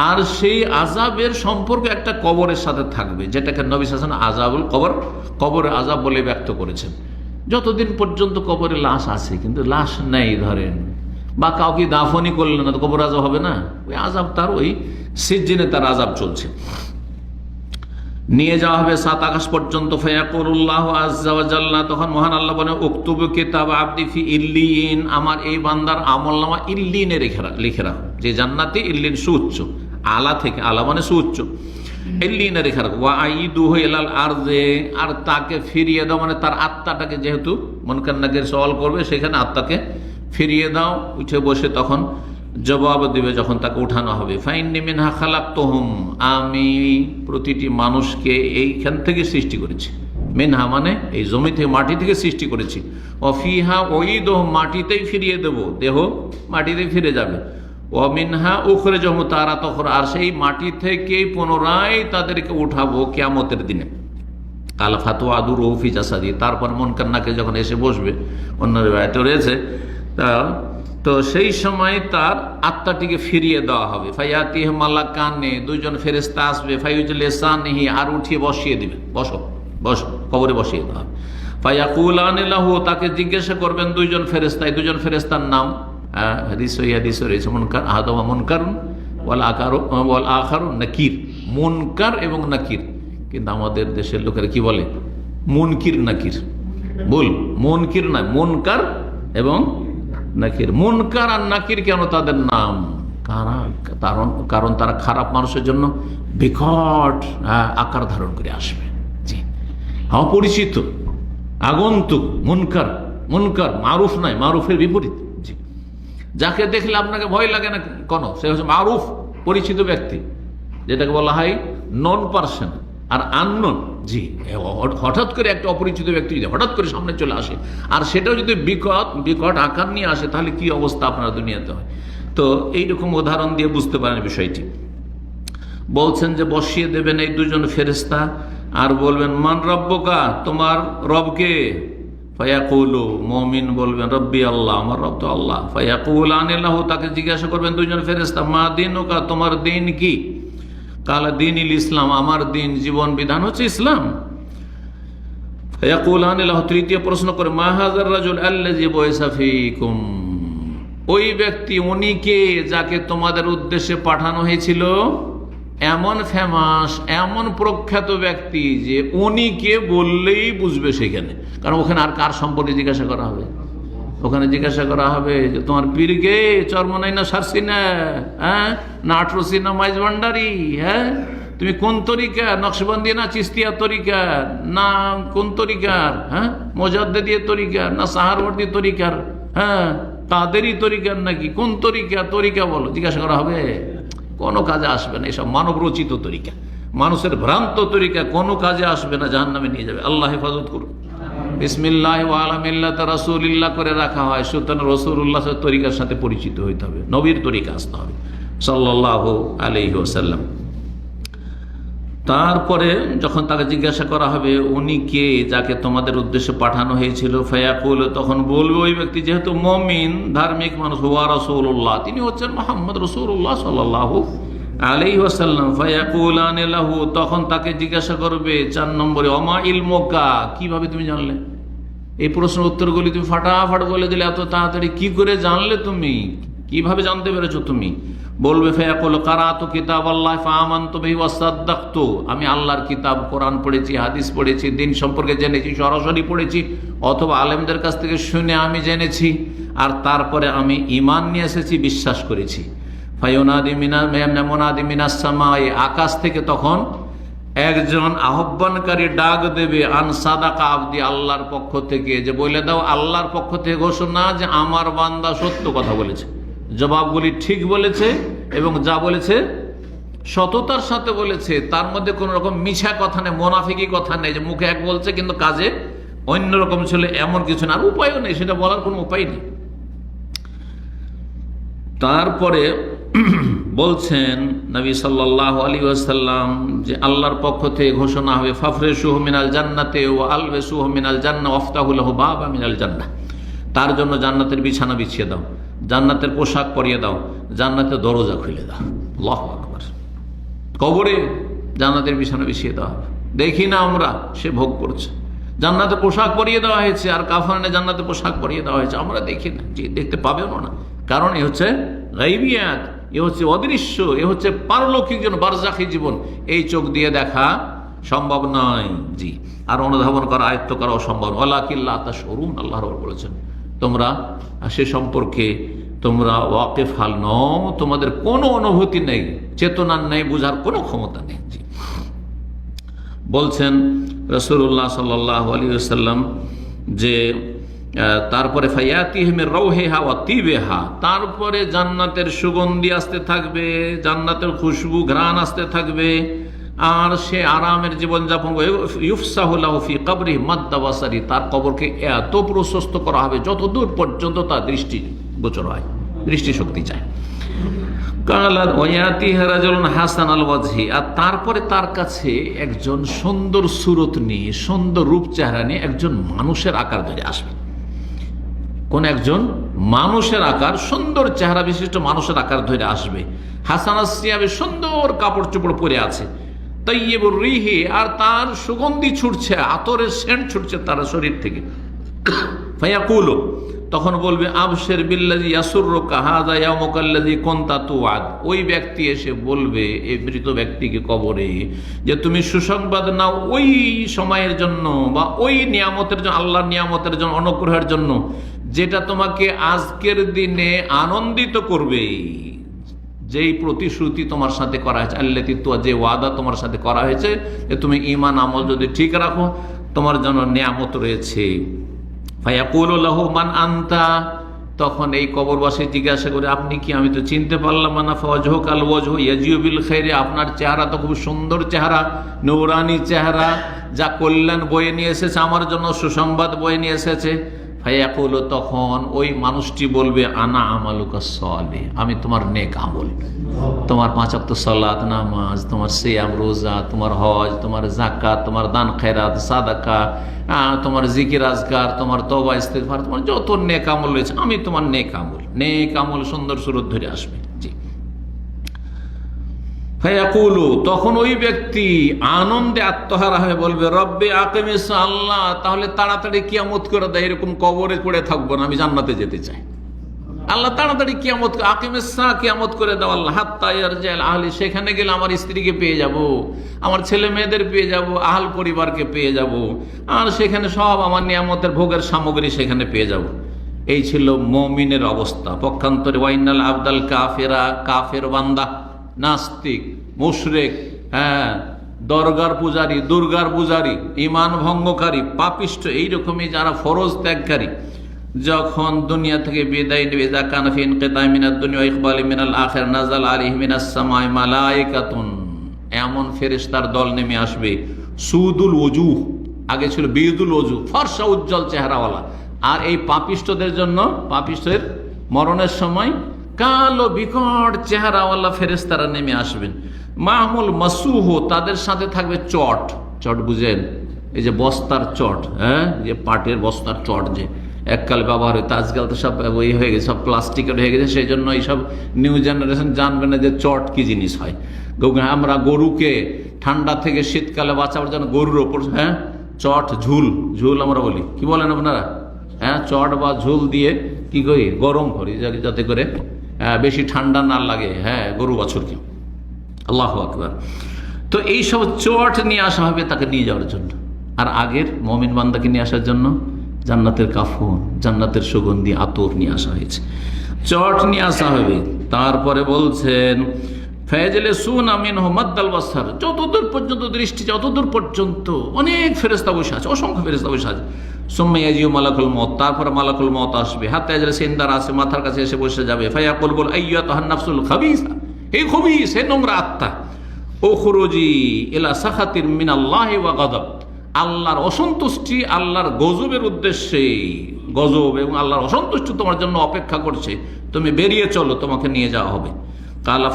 আর সেই আযাবের সম্পর্ক একটা কবরের সাথে থাকবে, যেটাকে নবী সাল্লাল্লাহু আলাইহি ওয়াসাল্লাম আযাবুল কবর, কবরের আযাব বলে ব্যক্ত করেছেন। যতদিন পর্যন্ত কবরে লাশ আছে, কিন্তু লাশ নেই ধরেন, বা কাউকে দাফনই করলেন না, তো কবর আযাব হবে না? ওই আযাব তার, ওই সিজ্জিনে তার আযাব চলছে। নিয়ে যাওয়া হবে 7 আকাশ পর্যন্ত। ফায়াকুলুল্লাহু আযজা ওয়া জাল্লা, তখন মহান আল্লাহ বলেন উকতুবু কিতাব আবদি ফি ইল্লিয়িন, আমার এই বান্দার আমলনামা ইল্লিয়িনে লিখে রাখো। যে জান্নাতে, ইল্লিয়িন সুউচ্চ, আলা থেকে, আলা মানে সুউচ্চ, ইল্লিয়িনে লিখে রাখো। ওয়া আইদুহু ইলাল আরদে, আর তাকে ফিরিয়ে দাও, মানে তার আত্মাটাকে, যেহেতু মুনকার নাকির সওয়াল করবে, সেখানে আত্মাকে ফিরিয়ে দাও। উঠে বসে তখন জবাব দেবে যখন তাকে উঠানো হবে। ফাইন্নী মিনহা খালাকতুহুম, আমি প্রতিটি মানুষকে এইখান থেকে সৃষ্টি করেছি। মিনহা মানে এই জমি থেকে, মাটি থেকে সৃষ্টি করেছি। অফিহা উঈদুহুম, মাটিতেই ফিরিয়ে দেব, দেহ মাটিতেই ফিরে যাবে। ও মিনহা উখরিজুহুম তারাতান উখরা, আর সেই মাটি থেকেই পুনরায় তাদেরকে উঠাবো কিয়ামতের দিনে। কাল ফাতওয়া আদুরু ফি জাসাদি, তারপর মুনকার নাকির যখন এসে বসবে, অন্য রিওয়ায়াতে রয়েছে, তো সেই সময় তার আত্মাটিকে ফিরিয়ে দেওয়া হবে। ফায়াতিহি মালাকানে, 2 জন ফেরেশতা আসবে। ফায়ুজলিসানিহি, আর উঠিয়ে বসিয়ে দিবে, বসো বসো, কবরে বসিয়ে দেওয়া হবে। ফায়াকুলানি লাহু, তাকে জিজ্ঞাসা করবেন 2 জন ফেরেশতা। এই 2 জন ফেরেশতার নাম হাদিস রয়েছে, মুনকার, আহাদুহুমা মুনকারুন ওয়াল আখারু নাকির। মুনকার এবং নাকির, কিন্তু আমাদের দেশের লোকেরা কি বলে? মুনকির নাকির। বল, মুনকির না, মুনকার এবং নাকির। মুনকার আর নাকির কেন তাদের নাম? কারণ তারা খারাপ মানুষের জন্য বিকট আকার ধারণ করে আসবে। জি, অপরিচিত, আগন্তুক, মুনকার। মুনকার মারুফ নয়, মারুফের বিপরীত। জি, যাকে দেখলে আপনাকে ভয় লাগে না কেন, সে হচ্ছে মারুফ, পরিচিত ব্যক্তি, যেটাকে বলা হয় নন পার্সন। আর আননোন, জি, হঠাৎ করে একটা অপরিচিত ব্যক্তি যদি হঠাৎ করে সামনে চলে আসে, আর সেটাও যদি বিকট আকার নিয়ে আসে, তাহলে কি অবস্থা আপনার দুনিয়াতে হয়। তো এইরকম উদাহরণ দিয়ে বুঝতে পারেন বিষয়টি। বলছেন যে বসিয়ে দেবেন এই 2 জন ফেরেশতা, আর বলবেন মান রব্বুকা, তোমার রবকে? ফায়াকুলু, মুমিন বলবেন রব্বি আল্লাহ, আমার রব তো আল্লাহ। ফায়াকুলানি লাহু, তাকে জিজ্ঞাসা করবেন 2 জন ফেরেশতা, মা দীনুকা, তোমার দিন কি? কালা দীনিল ইসলাম, আমার দিন, জীবন বিধান হচ্ছে ইসলাম। ফায়াকুলানি লাহু, তৃতীয় প্রশ্ন করে মা হাযার রাজুল আল্লাযী বুইসা ফীকুম, ওই ব্যক্তি, উনি কে যাকে তোমাদের উদ্দেশ্যে পাঠানো হয়েছিল? এমন ফেমাস, এমন প্রখ্যাত ব্যক্তি যে উনি কে বললেই বুঝবে সেখানে। কারণ ওখানে আর কার সম্পর্কে জিজ্ঞাসা করা হবে? ওখানে জিজ্ঞাসা করা হবে যে তোমার পীরকে চরমনাই না সারসি না, না আটরসি না মাইজ ভান্ডারি, তুমি কোন তরিকা, নকশবন্দি না চিস্তিয়া তরিকার, না কোন তরিকার, হ্যাঁ মোজাদ্দেদিয়া তরিকার, না সাহারওয়ার্দী তরিকার, হ্যাঁ তাদেরই তরিকার, নাকি কোন তরিকা, তরিকা বলো, জিজ্ঞাসা করা হবে? কোনো কাজে আসবে না। এসব মানব রচিত তরিকা, মানুষের ভ্রান্ত তরিকা কোনো কাজে আসবে না, জাহান্নামে নিয়ে যাবে। আল্লাহ হেফাজত করুন। বিসমিল্লাহ ওয়া আলা মিল্লাতি রাসূলিল্লাহ করে রাখা হয়, সুতরাং রাসূলুল্লাহর তরিকার সাথে পরিচিত হইতে হবে, নবীর তরিকা আসতে হবে সাল্লাল্লাহু আলাইহি ওয়াসাল্লাম। তারপরে যখন তাকে জিজ্ঞাসা করা হবে উনি কে, যাকে তোমাদের উদ্দেশ্যে পাঠানো হয়েছিল, ফায়াকুল, তখন বলবে ওই ব্যক্তি, যেহেতু মুমিন ধার্মিক মানুষ, হুয়া রাসূলুল্লাহ, তিনি হচ্ছেন মুহাম্মদ রাসূলুল্লাহ সাল্লাল্লাহু আলাইহি ওয়াসাল্লাম। ফায়াকুলান লাহু, তখন তাকে জিজ্ঞাসা করবে 4 নম্বরে, ওমা ইলমুকা, কিভাবে তুমি জানলে? এই প্রশ্নের উত্তরগুলি তুমি ফাটাফাট বলে দিলে এত তাড়াতাড়ি, কি করে জানলে তুমি, কিভাবে জানতে পেরেছো তুমি? বলবে ফায়াকুল কারাতু কিতাবাল্লাহ ফাআমানতু বিহি ওয়াসাদ্দাকতু, আমি আল্লাহর কিতাব কোরআন পড়েছি, হাদিস পড়েছি, দিন সম্পর্কে জেনেছি, সরাসরি পড়েছি অথবা আলেমদের কাছ থেকে শুনে আমি জেনেছি, আর তারপরে আমি ঈমান নিয়ে এসেছি, বিশ্বাস করেছি। ফায়ুনাদি মিনাস সামাই, আকাশ থেকে তখন একজন আহ্বানকারী ডাক দেবে, আন সাদাকা আবদি, আল্লাহর পক্ষ থেকে, যে বলে দাও আল্লাহর পক্ষ থেকে ঘোষণা যে আমার বান্দা সত্য কথা বলেছে, জবাবগুলি ঠিক বলেছে এবং যা বলেছে সততার সাথে বলেছে, তার মধ্যে কোনো রকম মিছা কথা নেই, মোনাফিকি কথা নেই, যে মুখে এক বলছে কিন্তু কাজে অন্যরকম ছিল, এমন কিছু না। আর উপায়ও নেই, সেটা বলার কোনো উপায় নেই। তারপরে বলছেন নবী সাল্লাল্লাহু আলাইহি ওয়াসাল্লাম যে আল্লাহর পক্ষ থেকে ঘোষণা হবে, ফাফরিশুহু মিনাল জান্নাতি ওয়া আলবিসুহু মিনাল জান্নাহ ওয়াফতাহু লাহু বাবা মিনাল জান্নাহ, তার জন্য জান্নাতের বিছানা বিছিয়ে দাও, জান্নাতের পোশাক পরিয়ে দাও, জান্নাতের দরজা খুলে দাও। আল্লাহু আকবার। কবরে জান্নাতের বিছানা বিছিয়ে দেওয়া হবে, দেখি না আমরা, সে ভোগ করছে। জান্নাতের পোশাক পরিয়ে দেওয়া হয়েছে, আর কাফনে জান্নাতের পোশাক পরিয়ে দেওয়া হয়েছে, আমরা দেখি না, যে দেখতে পাবেও না, কারণ এ হচ্ছে গায়বিয়াত, এ হচ্ছে অদৃশ্য, এ হচ্ছে পারলৌকিক জীবন, বারজাখী জীবন, এই চোখ দিয়ে দেখা সম্ভব নয়। জি, আর অনুধাবন করা, আয়ত্ত করা অসম্ভব। ওয়ালাকিল্লা তাশউরুন, আল্লাহ রাব্বুল বলেছেন তোমরা সে সম্পর্কে তোমরা ওয়াকিফ হাল নও, তোমাদের কোনো অনুভূতি নেই, চেতনা নেই, বুঝার কোনো ক্ষমতা নেই। জি, বলছেন রাসূলুল্লাহ সাল্লাল্লাহু আলাইহি ওয়াসাল্লাম যে তারপরে ফায়াতিহিম রাউহিহা ওয়া তিবিহা, তারপরে জান্নাতের সুগন্ধি আসতে থাকবে, জান্নাতের খুশবু ঘ্রাণ আসতে থাকবে, আর সে আরামের জীবনযাপন। ইউফসাহু লাহু ফি কবরিহি মাদ্দা বাসারি, তার কবরকে এত প্রশস্ত করা হবে যত দূর পর্যন্ত তার দৃষ্টি গোচর হয়, দৃষ্টিশক্তি চায়। কালাত ওয়ায়াতিহি রাজুলুন হাসানাল ওয়াজহি, আর তারপরে তার কাছে একজন সুন্দর সুরত নিয়ে, সুন্দর রূপ চেহারা নিয়ে একজন মানুষের আকার ধরে আসবে। কোন একজন মানুষের আকার, সুন্দর চেহারা বিশিষ্ট মানুষের আকার ধরে আসবে। হাসানাস সিয়াবে, সুন্দর কাপড় চোপড় পরে আছে, তাইয়্যিবুর রিহি, আর তার সুগন্ধি ছুটছে, আতরের সেন্ট ছুটছে তার শরীর থেকে। ফায়াকুলু, তখন বলবে আবশির বিল্লাযী ইয়াসুররুকা হাযা ইয়াউমুকাল্লাযী কুনতা তুআদ, ওই ব্যক্তি এসে বলবে এই মৃত ব্যক্তিকে কবরে যে তুমি সুসংবাদ নাও ওই সময়ের জন্য, বা ওই নিয়ামতের জন্য, আল্লাহর নিয়ামতের জন্য, অনুগ্রহের জন্য, যেটা তোমাকে আজকের দিনে আনন্দিত করবে, যেই প্রতিশ্রুতি তোমার সাথে করা হয়েছে, আল্লাতী তুআদ, যে ওয়াদা তোমার সাথে করা হয়েছে যে তুমি ঈমান আমল যদি ঠিক রাখো তোমার জন্য নিয়ামত রয়েছে। ফায়াকুলু লাহু মান আনতা, তখন এই কবরবাসী জিজ্ঞাসা করে আপনি কি, আমি তো চিনতে পারলাম না। ফাওয়াজহুকাল ওয়াজহু ইয়াজিউ বিল খাইরি, আপনার চেহারা তো খুব সুন্দর চেহারা, নূরানি চেহারা, যা কল্যাণ বয়ে নিয়ে এসেছে, আমার জন্য সুসংবাদ বয়ে নিয়ে এসেছে। ফায়াকুলু, তখন ওই মানুষটি বলবে আনা আমালুকা সালিহ, আমি তোমার নেক আমল, তোমার 5 ওয়াক্ত সালাত, নামাজ, তোমার সিয়াম, রোজা, তোমার হজ, তোমার যাকাত, তোমার দান খেরাত, সাদাকা, তোমার জিকির আজকার, তোমার তওবা ইস্তিগফার, তোমার যত নেক আমল রয়েছে, আমি তোমার নেক আমল সুন্দর সুরত ধরে আসবে। জি, ফায়াকুলু, তখন ওই ব্যক্তি আনন্দে আত্মহারা হয়ে বলবে রব্বি আকিমিস, আল্লাহ তাহলে তাড়াতাড়ি কিয়ামত করে দেয়, এরকম কবরে পড়ে থাকবো না, আমি জান্নাতে যেতে চাই। আল্লাহ তাড়াতাড়ি কিয়ামত, আকিমিস কিয়ামত করে দাও আল্লাহ, হাত্তা ইয়ারজিল আহলি, সেখানে গেলে আমার স্ত্রীকে পেয়ে যাব, আমার ছেলে মেয়েদের পেয়ে যাব, আহল পরিবারকে পেয়ে যাব, আর সেখানে সব আমার নিয়ামতের ভোগের সামগ্রী সেখানে পেয়ে যাব। এই ছিল মুমিনের অবস্থা। পক্ষান্তরে ওয়াইনাল আবদাল কাফেরা, কাফের বান্দা, নাস্তিক, মুশরিক, হ্যাঁ, দরগার পূজারী, দুর্গার পূজারী, ইমান ভঙ্গকারী, পাপিষ্ঠ, এইরকমই যারা ফরজ ত্যাগকারী, যখন দুনিয়া থেকে বিদায় নেবে, যা কানফি ইনকিতাই মিনাদ দুনিয়া ওয়া ইকবালি মিনাল আখিরা নাযাল আলাইহি মিনাস সামাই মালায়েকাতুন, এমন ফেরেশতার দল নেমে আসবে। সুদুল ওজুহ, আগে ছিল বিদুল ওজুহ, ফর্সা উজ্জ্বল চেহারাওয়ালা। আর এই পাপিষ্ঠদের জন্য, পাপিষ্ঠের মরণের সময় কালো বিকট চেহারাওয়ালা ফেরেশতারা নেমে আসবেন। মাহমুল মাসুহ, তাদের সাথে থাকবে চট। চট বুঝেন? এই যে বস্তার চট, হ্যাঁ, যে পাটের বস্তার চট যে এককাল ব্যবহার হতো, আজকাল তো সব ওই হয়ে গেছে, সব প্লাস্টিকের হয়ে গেছে। সেই জন্য এইসব নিউ জেনারেশন জানবে না যে চট কি জিনিস হয়। আমরা গরুকে ঠান্ডা থেকে শীতকালে বাঁচাবার জন্য গরুর ওপর, হ্যাঁ, চট ঝুল, ঝুল আমরা বলি, কি বলেন আপনারা? হ্যাঁ, চট বা ঝুল দিয়ে কি করি, গরম করি যাতে করে বেশি ঠান্ডা না লাগে, হ্যাঁ, গরু বাছুরকে। আল্লাহু আকবার। তো এইসব চট নিয়ে আসা হবে তাকে নিয়ে যাওয়ার জন্য। আর আগের মুমিন বান্দাকে নিয়ে আসার জন্য জান্নাতের কাফন, জান্নাতের সুগন্ধি আতর নিয়ে আসা হয়েছে, চট নিয়ে আসা হবে। তারপরে বলছেন ফায়াজলে সুন আমিন মাদ্দাল বাসার, যতদূর পর্যন্ত দৃষ্টি, যতদূর পর্যন্ত অনেক ফেরেশতা বসে আছে, অসংখ্য ফেরেশতা বসে আছে। সুম্মাইয়াজিউ মালাকুল মউত, তারপরে মালাকুল মউত আসবে। হাত্তা ইয়াজলে সিন্দার আসে, মাথার কাছে এসে বসে যাবে। ফায়াকুল বল আইয়াতুহান নাফসুল খাবিসা, হে খবিস, হে নোংরা আত্মা, উখরুজি ইলা সাখাতির মিনাল্লাহি ওয়া গাযাব, আল্লাহর অসন্তুষ্টি, আল্লাহর গজবের উদ্দেশ্যে, গজব এবং আল্লাহর অসন্তুষ্টি তোমার জন্য অপেক্ষা করছে, তুমি বেরিয়ে চলো, তোমাকে নিয়ে যাওয়া হবে। কালা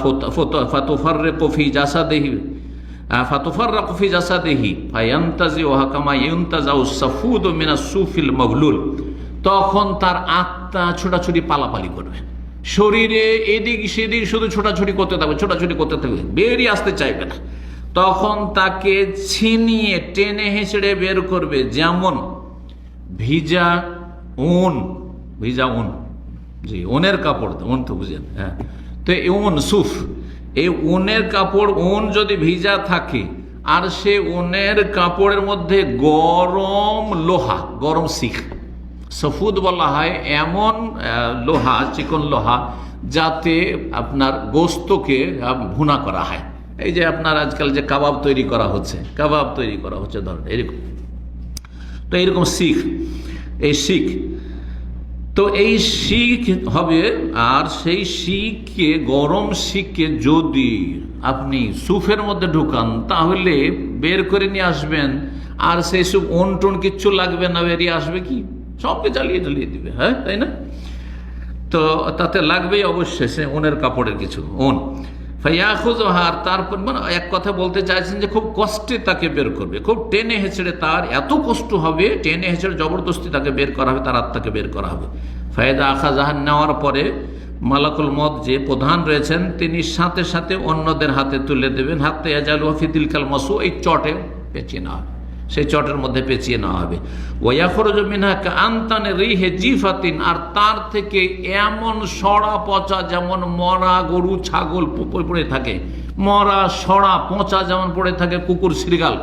ফাতুফাররিকু ফি জাসাদিহি, ফাতুফাররাকু ফি জাসাদিহি ফায়ান্তাজিউহা কামা ইউনতাজাউ সাফুদু মিনাস সুফিল মাগলুল, তখন তার আত্মা ছোটাছুটি পালাপালি করবে, শরীরে এদিক সেদিক শুধু ছোটাছুটি করতে থাকবে, ছোটাছুটি করতে থাকবে, বেরিয়ে আসতে চাইবে না। তখন তাকে ছিনিয়ে টেনে হেঁচড়ে বের করবে, যেমন ভিজা উন, ভিজা উন, জি, উনের কাপড়, উন তো বুঝেন, হ্যাঁ, তো উন সুফ, এই উনের কাপড়, উন যদি ভিজা থাকে আর সে উনের কাপড়ের মধ্যে গরম লোহা, গরম শিখ, সফুদ বলা হয় এমন লোহা, চিকন লোহা, যাতে আপনার গোস্তকে ভুনা করা হয়। এই যে আপনার আজকাল যে কাবাব তৈরি করা হচ্ছে, কাবাব তৈরি করা হচ্ছে ধরেন এরকম, তো এইরকম শিখ, এই শিখ, তো এই শিখ হবে। আর সেই শিখকে, গরম শিখকে যদি আপনি সুফের মধ্যে ঢুকান, তাহলে বের করে নিয়ে আসবেন, আর সেই সব ওন টোন কিচ্ছু লাগবে না, বেরিয়ে আসবে কি, সবকে জ্বালিয়ে জ্বালিয়ে দিবে, হ্যাঁ, তাই না? তো তাতে লাগবেই অবশ্যই সে ওনের কাপড়ের কিছু ওন। ফায়াখুযুহার, তারপর মানে এক কথা বলতে চাইছেন যে খুব কষ্টে তাকে বের করবে, খুব টেনে হেঁচড়ে, তার এত কষ্ট হবে, টেনে হেঁচড়ে জবরদস্তি তাকে বের করা হবে, তার আত্মাকে বের করা হবে। ফায়দা আখাযাহান, নেওয়ার পরে মালাকুল মউত যে প্রধান রয়েছেন, তিনি সাথে সাথে অন্যদের হাতে তুলে দেবেন। হাত্তা ইয়াজালুহা ফি তিলকাল মাসু, এই চটে পেঁচিয়ে নেওয়া হবে, সেই চটের মধ্যে পেঁচিয়ে নেওয়া হবে। ওয়াখরুজু মিনহা কাআনতানি রিহি জিফাতিন, আর তার থেকে এমন সড়া পচা, যেমন মরা গরু ছাগল পড়ে থাকে, মরা সড়া পচা যেমন পড়ে থাকে কুকুর শৃগাল,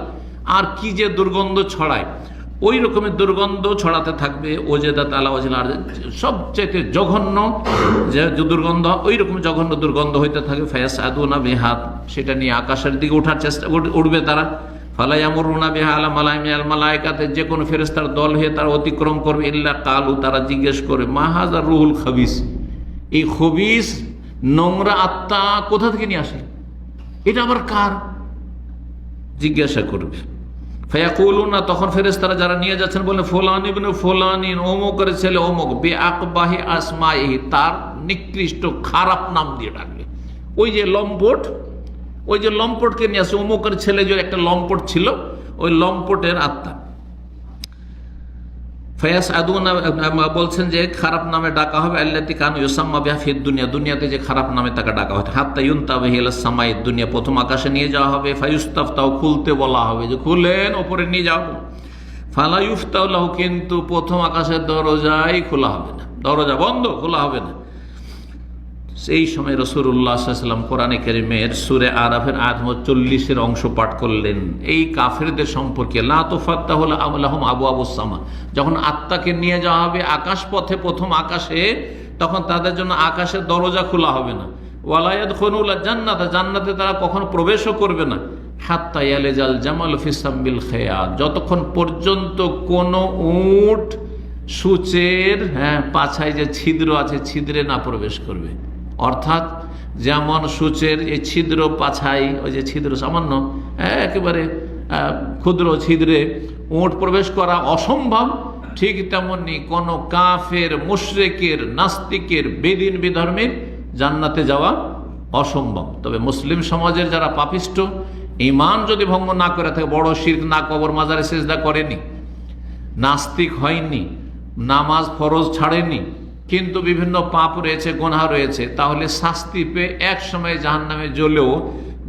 আর কি যে দুর্গন্ধ ছড়ায়, ওই রকমের দুর্গন্ধ ছড়াতে থাকবে। ওজেদাত আলা ওয়াজিল আরদ, সবচেয়ে জঘন্য যে দুর্গন্ধ, ওই রকম জঘন্য দুর্গন্ধ হইতে থাকে। ফায়াসআদুনা বিহাত, সেটা নিয়ে আকাশের দিকে ওঠার চেষ্টা, উঠবে তারা। ফালায়ামুরুনা বিহা আলা মালাইন মিনাল মালায়েকাতে, যে কোনো ফেরেশতার দল হয়ে তারা অতিক্রম করবে। ইল্লা কালু, তারা জিজ্ঞেস করে, মা হাযা রুহুল খাবিস, এই খবিস নোংরা আত্মা কোথা থেকে নিয়ে আসে, এটা আবার কার, জিজ্ঞাসা করবে। ফায়াকুলুনা, তখন ফেরেশতারা যারা নিয়ে যাচ্ছেন বলে, ফুলান ইবনে ফুলানিন, অমুকের ছেলে অমুক, বিআকবাহি আসমাইহি, তার নিকৃষ্ট খারাপ নাম দিয়ে ডাকবে। ওই যে লম্পট, ওই যে লম্পটকে নিয়ে আসে, অমুকের ছেলে যে একটা লম্পট ছিল, ওই লম্পটের আত্মা। ফায়াসআদুনা, বলছেন যে খারাপ নামে ডাকা হবে। আল্লাতী কানু ইউসাম্মা বিহা ফিদ দুনিয়া, দুনিয়াতে যে খারাপ নামে তাকে ডাকা হয়। হাত্তা ইউনতাবিহা ইলাস সামাই দুনিয়া, প্রথম আকাশে নিয়ে যাওয়া হবে। ফায়ুস্তাফতাউ, খুলতে বলা হবে যে খুলেন, ওপরে নিয়ে যাও। ফালা ইউফতাউ লাহু, কিন্তু প্রথম আকাশের দরজাই খোলা হবে না, দরজা বন্ধ, খোলা হবে না। সেই সময় রাসূলুল্লাহ সাল্লাল্লাহু আলাইহি ওয়াসাল্লাম কোরআনে কারীমের সূরা আরাফের আয়াত 40 অংশ পাঠ করলেন এই কাফেরদের সম্পর্কে। লা তুফাত্তাহু লাহুম আবওয়াবুস সামা, যখন আত্মাকে নিয়ে যাওয়া হবে আকাশ পথে, প্রথম আকাশে, তখন তাদের জন্য আকাশের দরজা খোলা হবে না। ওয়ালা ইয়াদখুলুল জান্নাত, জান্নাতে তারা কখনো প্রবেশও করবে না। হাত্তা ইয়ালেজাল জামাল ফি সাম্মিল খেয়াত, যতক্ষণ পর্যন্ত কোনো উট সূচের পাছায় যে ছিদ্র আছে ছিদ্রে না প্রবেশ করবে। অর্থাৎ যেমন সূচের এই ছিদ্র পাছায়, ওই যে ছিদ্র সামান্য একেবারে ক্ষুদ্র ছিদ্রে উট প্রবেশ করা অসম্ভব, ঠিক তেমনি কোনো কাফের, মুশরিকের, নাস্তিকের, বেদিন বিধর্মের জান্নাতে যাওয়া অসম্ভব। তবে মুসলিম সমাজের যারা পাপিষ্ট, ঈমান যদি ভঙ্গ না করে থাকে, বড় শিরক না, কবর মাজারে সিজদা করেনি, নাস্তিক হয়নি, নামাজ ফরজ ছাড়েনি, কিন্তু বিভিন্ন পাপ রয়েছে, গুনাহ রয়েছে, তাহলে শাস্তি পেয়ে এক সময় জাহান্নামে জ্বলেও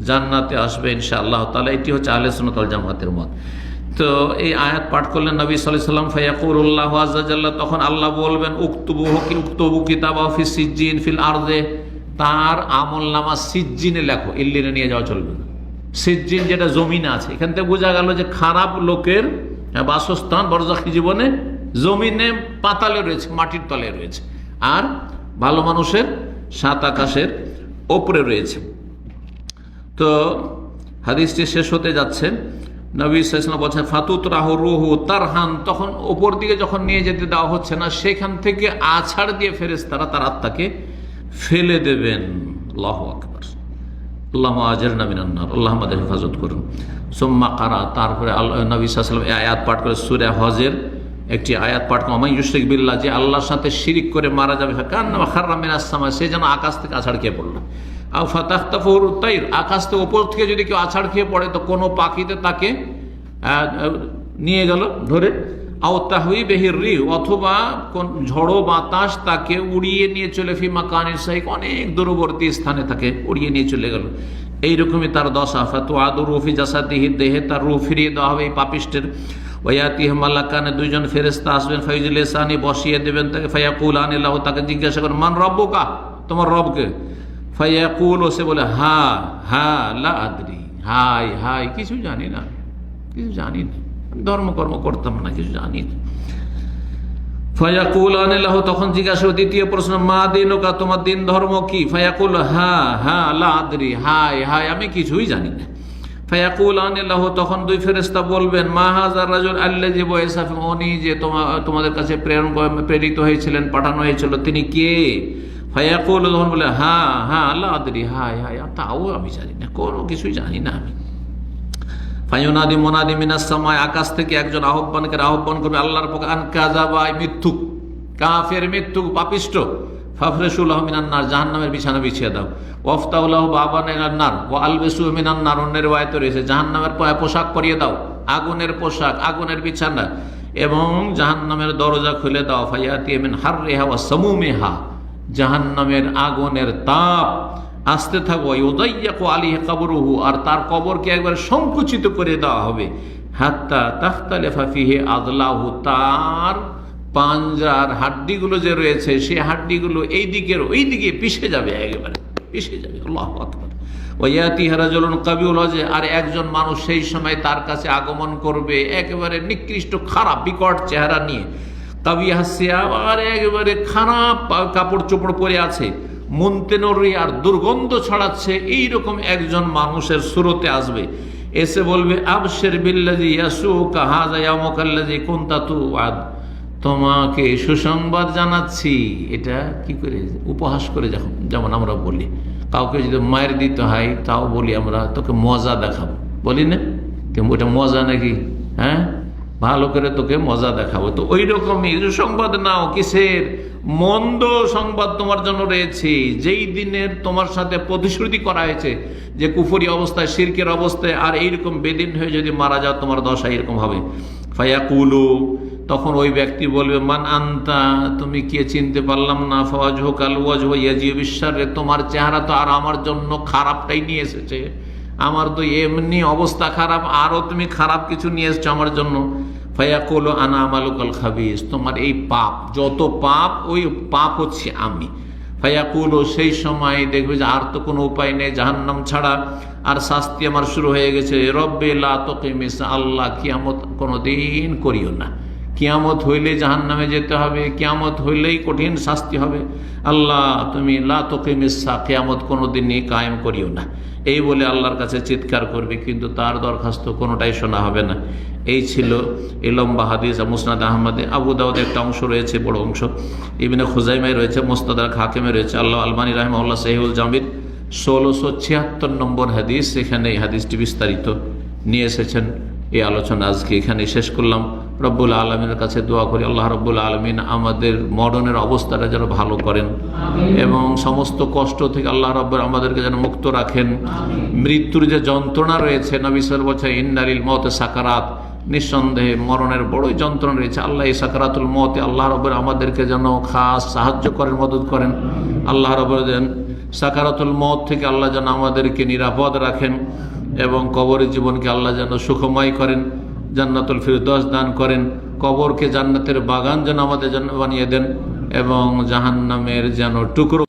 জান্নাতে আসবে ইনশাআল্লাহ তাআলা। এটি হচ্ছে আহলে সুন্নাত ওয়াল জামাতের মত। তো এই আয়াত পাঠ করলেন নবী সাল্লাল্লাহু আলাইহি ওয়াসাল্লাম, ফায়াকুলুল্লাহু আযজা জাল্লা, তখন আল্লাহ বলবেন উকতুবু কিতাবাহু ফি সিজ্জিন ফিল আরদে, তার আমলনামা সিজ্জিনে লেখো, ইল্লিনে নিয়ে যাওয়া চলবে না। সিজ্জিন যেটা জমিনে আছে, এখান থেকে বোঝা গেল যে খারাপ লোকের বাসস্থান বরজাখী জীবনে জমিনে, পাতালে রয়েছে, মাটির তলে রয়েছে, আর ভালো মানুষের সাত আকাশের ওপরে রয়েছে। তো হাদিসটি শেষ হতে যাচ্ছে, নবী সাল্লাল্লাহু আলাইহি ওয়াসাল্লাম বলছেন ফাতুতরাহু রূহু তারহান, তখন ওপর দিকে যখন নিয়ে যেতে দেওয়া হচ্ছে না, সেখান থেকে আছাড় দিয়ে ফেরেশতারা তার আত্মাকে ফেলে দেবেন। আল্লাহু আকবার, আল্লাহুম্মা আজিরনা মিনান নার, আল্লাহ আমাদের হেফাজত করুন। সুম্মা কারা, তারপরে নবী সাল্লাল্লাহু আলাইহি ওয়াসাল্লাম এই আয়াত পাঠ করে, সূরা হজের একটি আয়াত পাঠ করে, ওমান ইউশরিক বিল্লাহ, যে আল্লাহর সাথে শিরিক করে মারা যাবে, কান্নামা খাররা মিনাস সামা, সে যেন আকাশ থেকে আছাড় খেয়ে পড়লো। আও ফাতাখতাফুহু তাইর, আকাশ থেকে ওপর থেকে যদি কেউ আছাড় খেয়ে পড়ে, তো কোনো পাখিতে তাকে নিয়ে গেল ধরে। আও তাহউই বিহির রিহ, অথবা কোন ঝড়ো বাতাস তাকে উড়িয়ে নিয়ে চলে, ফি মাকানিন সাহিক, অনেক দূরবর্তী স্থানে তাকে উড়িয়ে নিয়ে চলে গেল। এইরকমই তার দশা। ফাতুআদু রূহি জাসাদিহি, দেহে তার রূহ ফিরিয়ে দেওয়া হবে এই পাপিষ্টের। ওয়ায়াতিহি মালাকানে, দুইজন ফেরেশতা আসবেন, ফায়ুজলিসানি, বসিয়ে দেবেন তাকে, ফায়াকুলানি লাহু, তাকে জিজ্ঞাসা করেন মান রব্বুকা, তোমার রবকে। ফায়াকুল, সে বলে হা হা লা আদরি, হাই হাই, কিছু জানি না, কিছু জানি না, ধর্মকর্ম করতাম না, কিছু জানি না। ফায়াকুলানি লাহু, তখন জিজ্ঞাসা, দ্বিতীয় প্রশ্ন, মা দীনুকা, তোমার দিন ধর্ম কি? ফায়াকুল হা হা লা আদরি, হাই হাই, আমি কিছুই জানি না। ফায়াকুলানি লাহু, তখন দুই ফেরেশতা বলবেন, মা হাযার রাজুল আল্লাযী বুইসা ফিকুম, উনি যে তোমাদের কাছে প্রেরিত হয়েছিলেন, পাঠানো হয়েছিল, তিনি কে? ফায়াকুল, তখন বলে হা হা লা আদরি, হাই হাই, তাও আমি জানি না, কোনো কিছুই জানি না আমি। ফায়ুনাদি মুনাদি মিনাস সামায়, আকাশ থেকে একজন আহ্বান করবে আল্লাহর পক্ষে, আন কাযাবা, মিথ্যুক, কাফের, মিথ্যুক, পাপিষ্ট। ফাফরেশু লাহু মিনান নার, জাহান্নামের বিছানা বিছিয়ে দাও। ওয়াফতাহু লাহু বাবান ইলান নার ওয়া আলবিসুহু মিনান নার, অন্য রিওয়ায়াতে রয়েছে জাহান্নামের পোশাক পরিয়ে দাও, আগুনের পোশাক, আগুনের বিছানা, এবং জাহান্নামের দরজা খুলে দাও। ফায়াতি মিন হাররিহা ওয়া সামুমিহা, জাহান্নামের আগুনের তাপ আসতে থাকবে। ইউদাইয়াকু আলাইহি কবরুহু, আর তার কবরকে একবার সংকুচিত করে দেওয়া হবে। হাত্তা তাখতালিফা ফিহি আযলাহু, তার পাঞ্জার হাড্ডিগুলো যে রয়েছে, সেই হাড্ডিগুলো এই দিকের ওই দিকে পিষে যাবে, একেবারে পিষে যাবে। আল্লাহু আকবার। ওয়ায়াতিহি রাজুলুন কাবিউল ওয়াজহ, আর একজন মানুষ সেই সময় তার কাছে আগমন করবে, একেবারে নিকৃষ্ট, খারাপ, বিকট চেহারা নিয়ে। কাবিহা সিয়াব, আর একেবারে খারাপ কাপড় চোপড় পরে আছে, মুনতিনুরি, আর দুর্গন্ধ ছড়াচ্ছে, এইরকম একজন মানুষের সুরতে আসবে। এসে বলবে, আবশির বিল্লাযী ইয়াসুকা হাযা ইয়াউমুকাল্লাযী কুনতা তুআদ, তোমাকে সুসংবাদ জানাচ্ছি। এটা কি করে উপহাস করে, যেমন আমরা বলি, কাউকে যদি মায়ের দিতে হয় তাও বলি আমরা, তোকে মজা দেখাবো, বলি না? কিন্তু ওটা মজা নাকি? হ্যাঁ, ভালো করে তোকে মজা দেখাবো। তো ওই রকমই সুসংবাদ নাও, কিসের? মন্দ সংবাদ তোমার জন্য রয়েছে, যেই দিনের তোমার সাথে প্রতিশ্রুতি করা হয়েছে যে কুফরি অবস্থায়, শিরকের অবস্থায়, আর এইরকম বেদিন হয়ে যদি মারা যাও, তোমার দশা এরকম হবে। ফায়াকুলু, তখন ওই ব্যক্তি বলবে, মান আনতা, তুমি কে, চিনতে পারলাম না। ফাওয়াজহুকাল ওয়াজহু ইয়াজিউ বিশশাররি, তোমার চেহারা তো আর আমার জন্য খারাপটাই নিয়ে এসেছে, আমার তো এমনি অবস্থা খারাপ, আরও তুমি খারাপ কিছু নিয়ে এসছো আমার জন্য। ফায়াকুলু আনা আমালুকাল খাবিস, তোমার এই পাপ, যত পাপ, ওই পাপ হচ্ছে আমি। ফায়াকুলু, সেই সময় দেখবে যে আর তো কোনো উপায় নেই জাহান্নাম ছাড়া, আর শাস্তি আমার শুরু হয়ে গেছে। রব্বে লা তুকিমিস, আল্লাহ কিয়ামত কোনোদিন করিও না, কিয়ামত হইলে জাহান্নামে যেতে হবে, কিয়ামত হইলেই কঠিন শাস্তি হবে। আল্লাহ তুমি লা তুকিমিস, কিয়ামত কোনোদিনই কায়েম করিও না। এই বলে আল্লাহর কাছে চিৎকার করবে, কিন্তু তার দরখাস্ত কোনোটাই শোনা হবে না। এই ছিল এই লম্বা হাদিস। মুসনাদ আহমদে, আবু দাউদে একটা অংশ রয়েছে, বড় অংশ, ইবনে খুজাইমায় রয়েছে, মুস্তাদরাক হাকিমে রয়েছে, আল্লাহ আলবানী রাহিমাহুল্লাহ সহিহুল জামির 1676 নম্বর হাদিস। সেখানে এই হাদিসটি বিস্তারিত নিয়ে এসেছেন। এই আলোচনা আজকে এখানে শেষ করলাম। রব্বুল আলমিনের কাছে দোয়া করি আল্লাহ রব্বুল আলমিন আমাদের মরণের অবস্থাটা যেন ভালো করেন এবং সমস্ত কষ্ট থেকে আল্লাহ রব্বুল আমাদেরকে যেন মুক্ত রাখেন। মৃত্যুর যে যন্ত্রণা রয়েছে, নবী সাল্লাল্লাহু আলাইহি ওয়াসাল্লাম ইন্নালিল মওতে সাকারাত, নিঃসন্দেহে মরণের বড়ই যন্ত্রণা রয়েছে। আল্লাহ এই সাকারাতুল মওতে আল্লাহ রব্বুল আমাদেরকে যেন খাস সাহায্য করেন, মদদ করেন। আল্লাহ রব্বুল যেন সাকারাতুল মওত থেকে আল্লাহ যেন আমাদেরকে নিরাপদ রাখেন এবং কবরের জীবনকে আল্লাহ যেন সুখময় করেন, জান্নাতুল ফিরদৌস দান করেন, কবরকে জান্নাতের বাগান যেন আমাদের জন্য বানিয়ে দেন এবং জাহান্নামের যেন টুকরো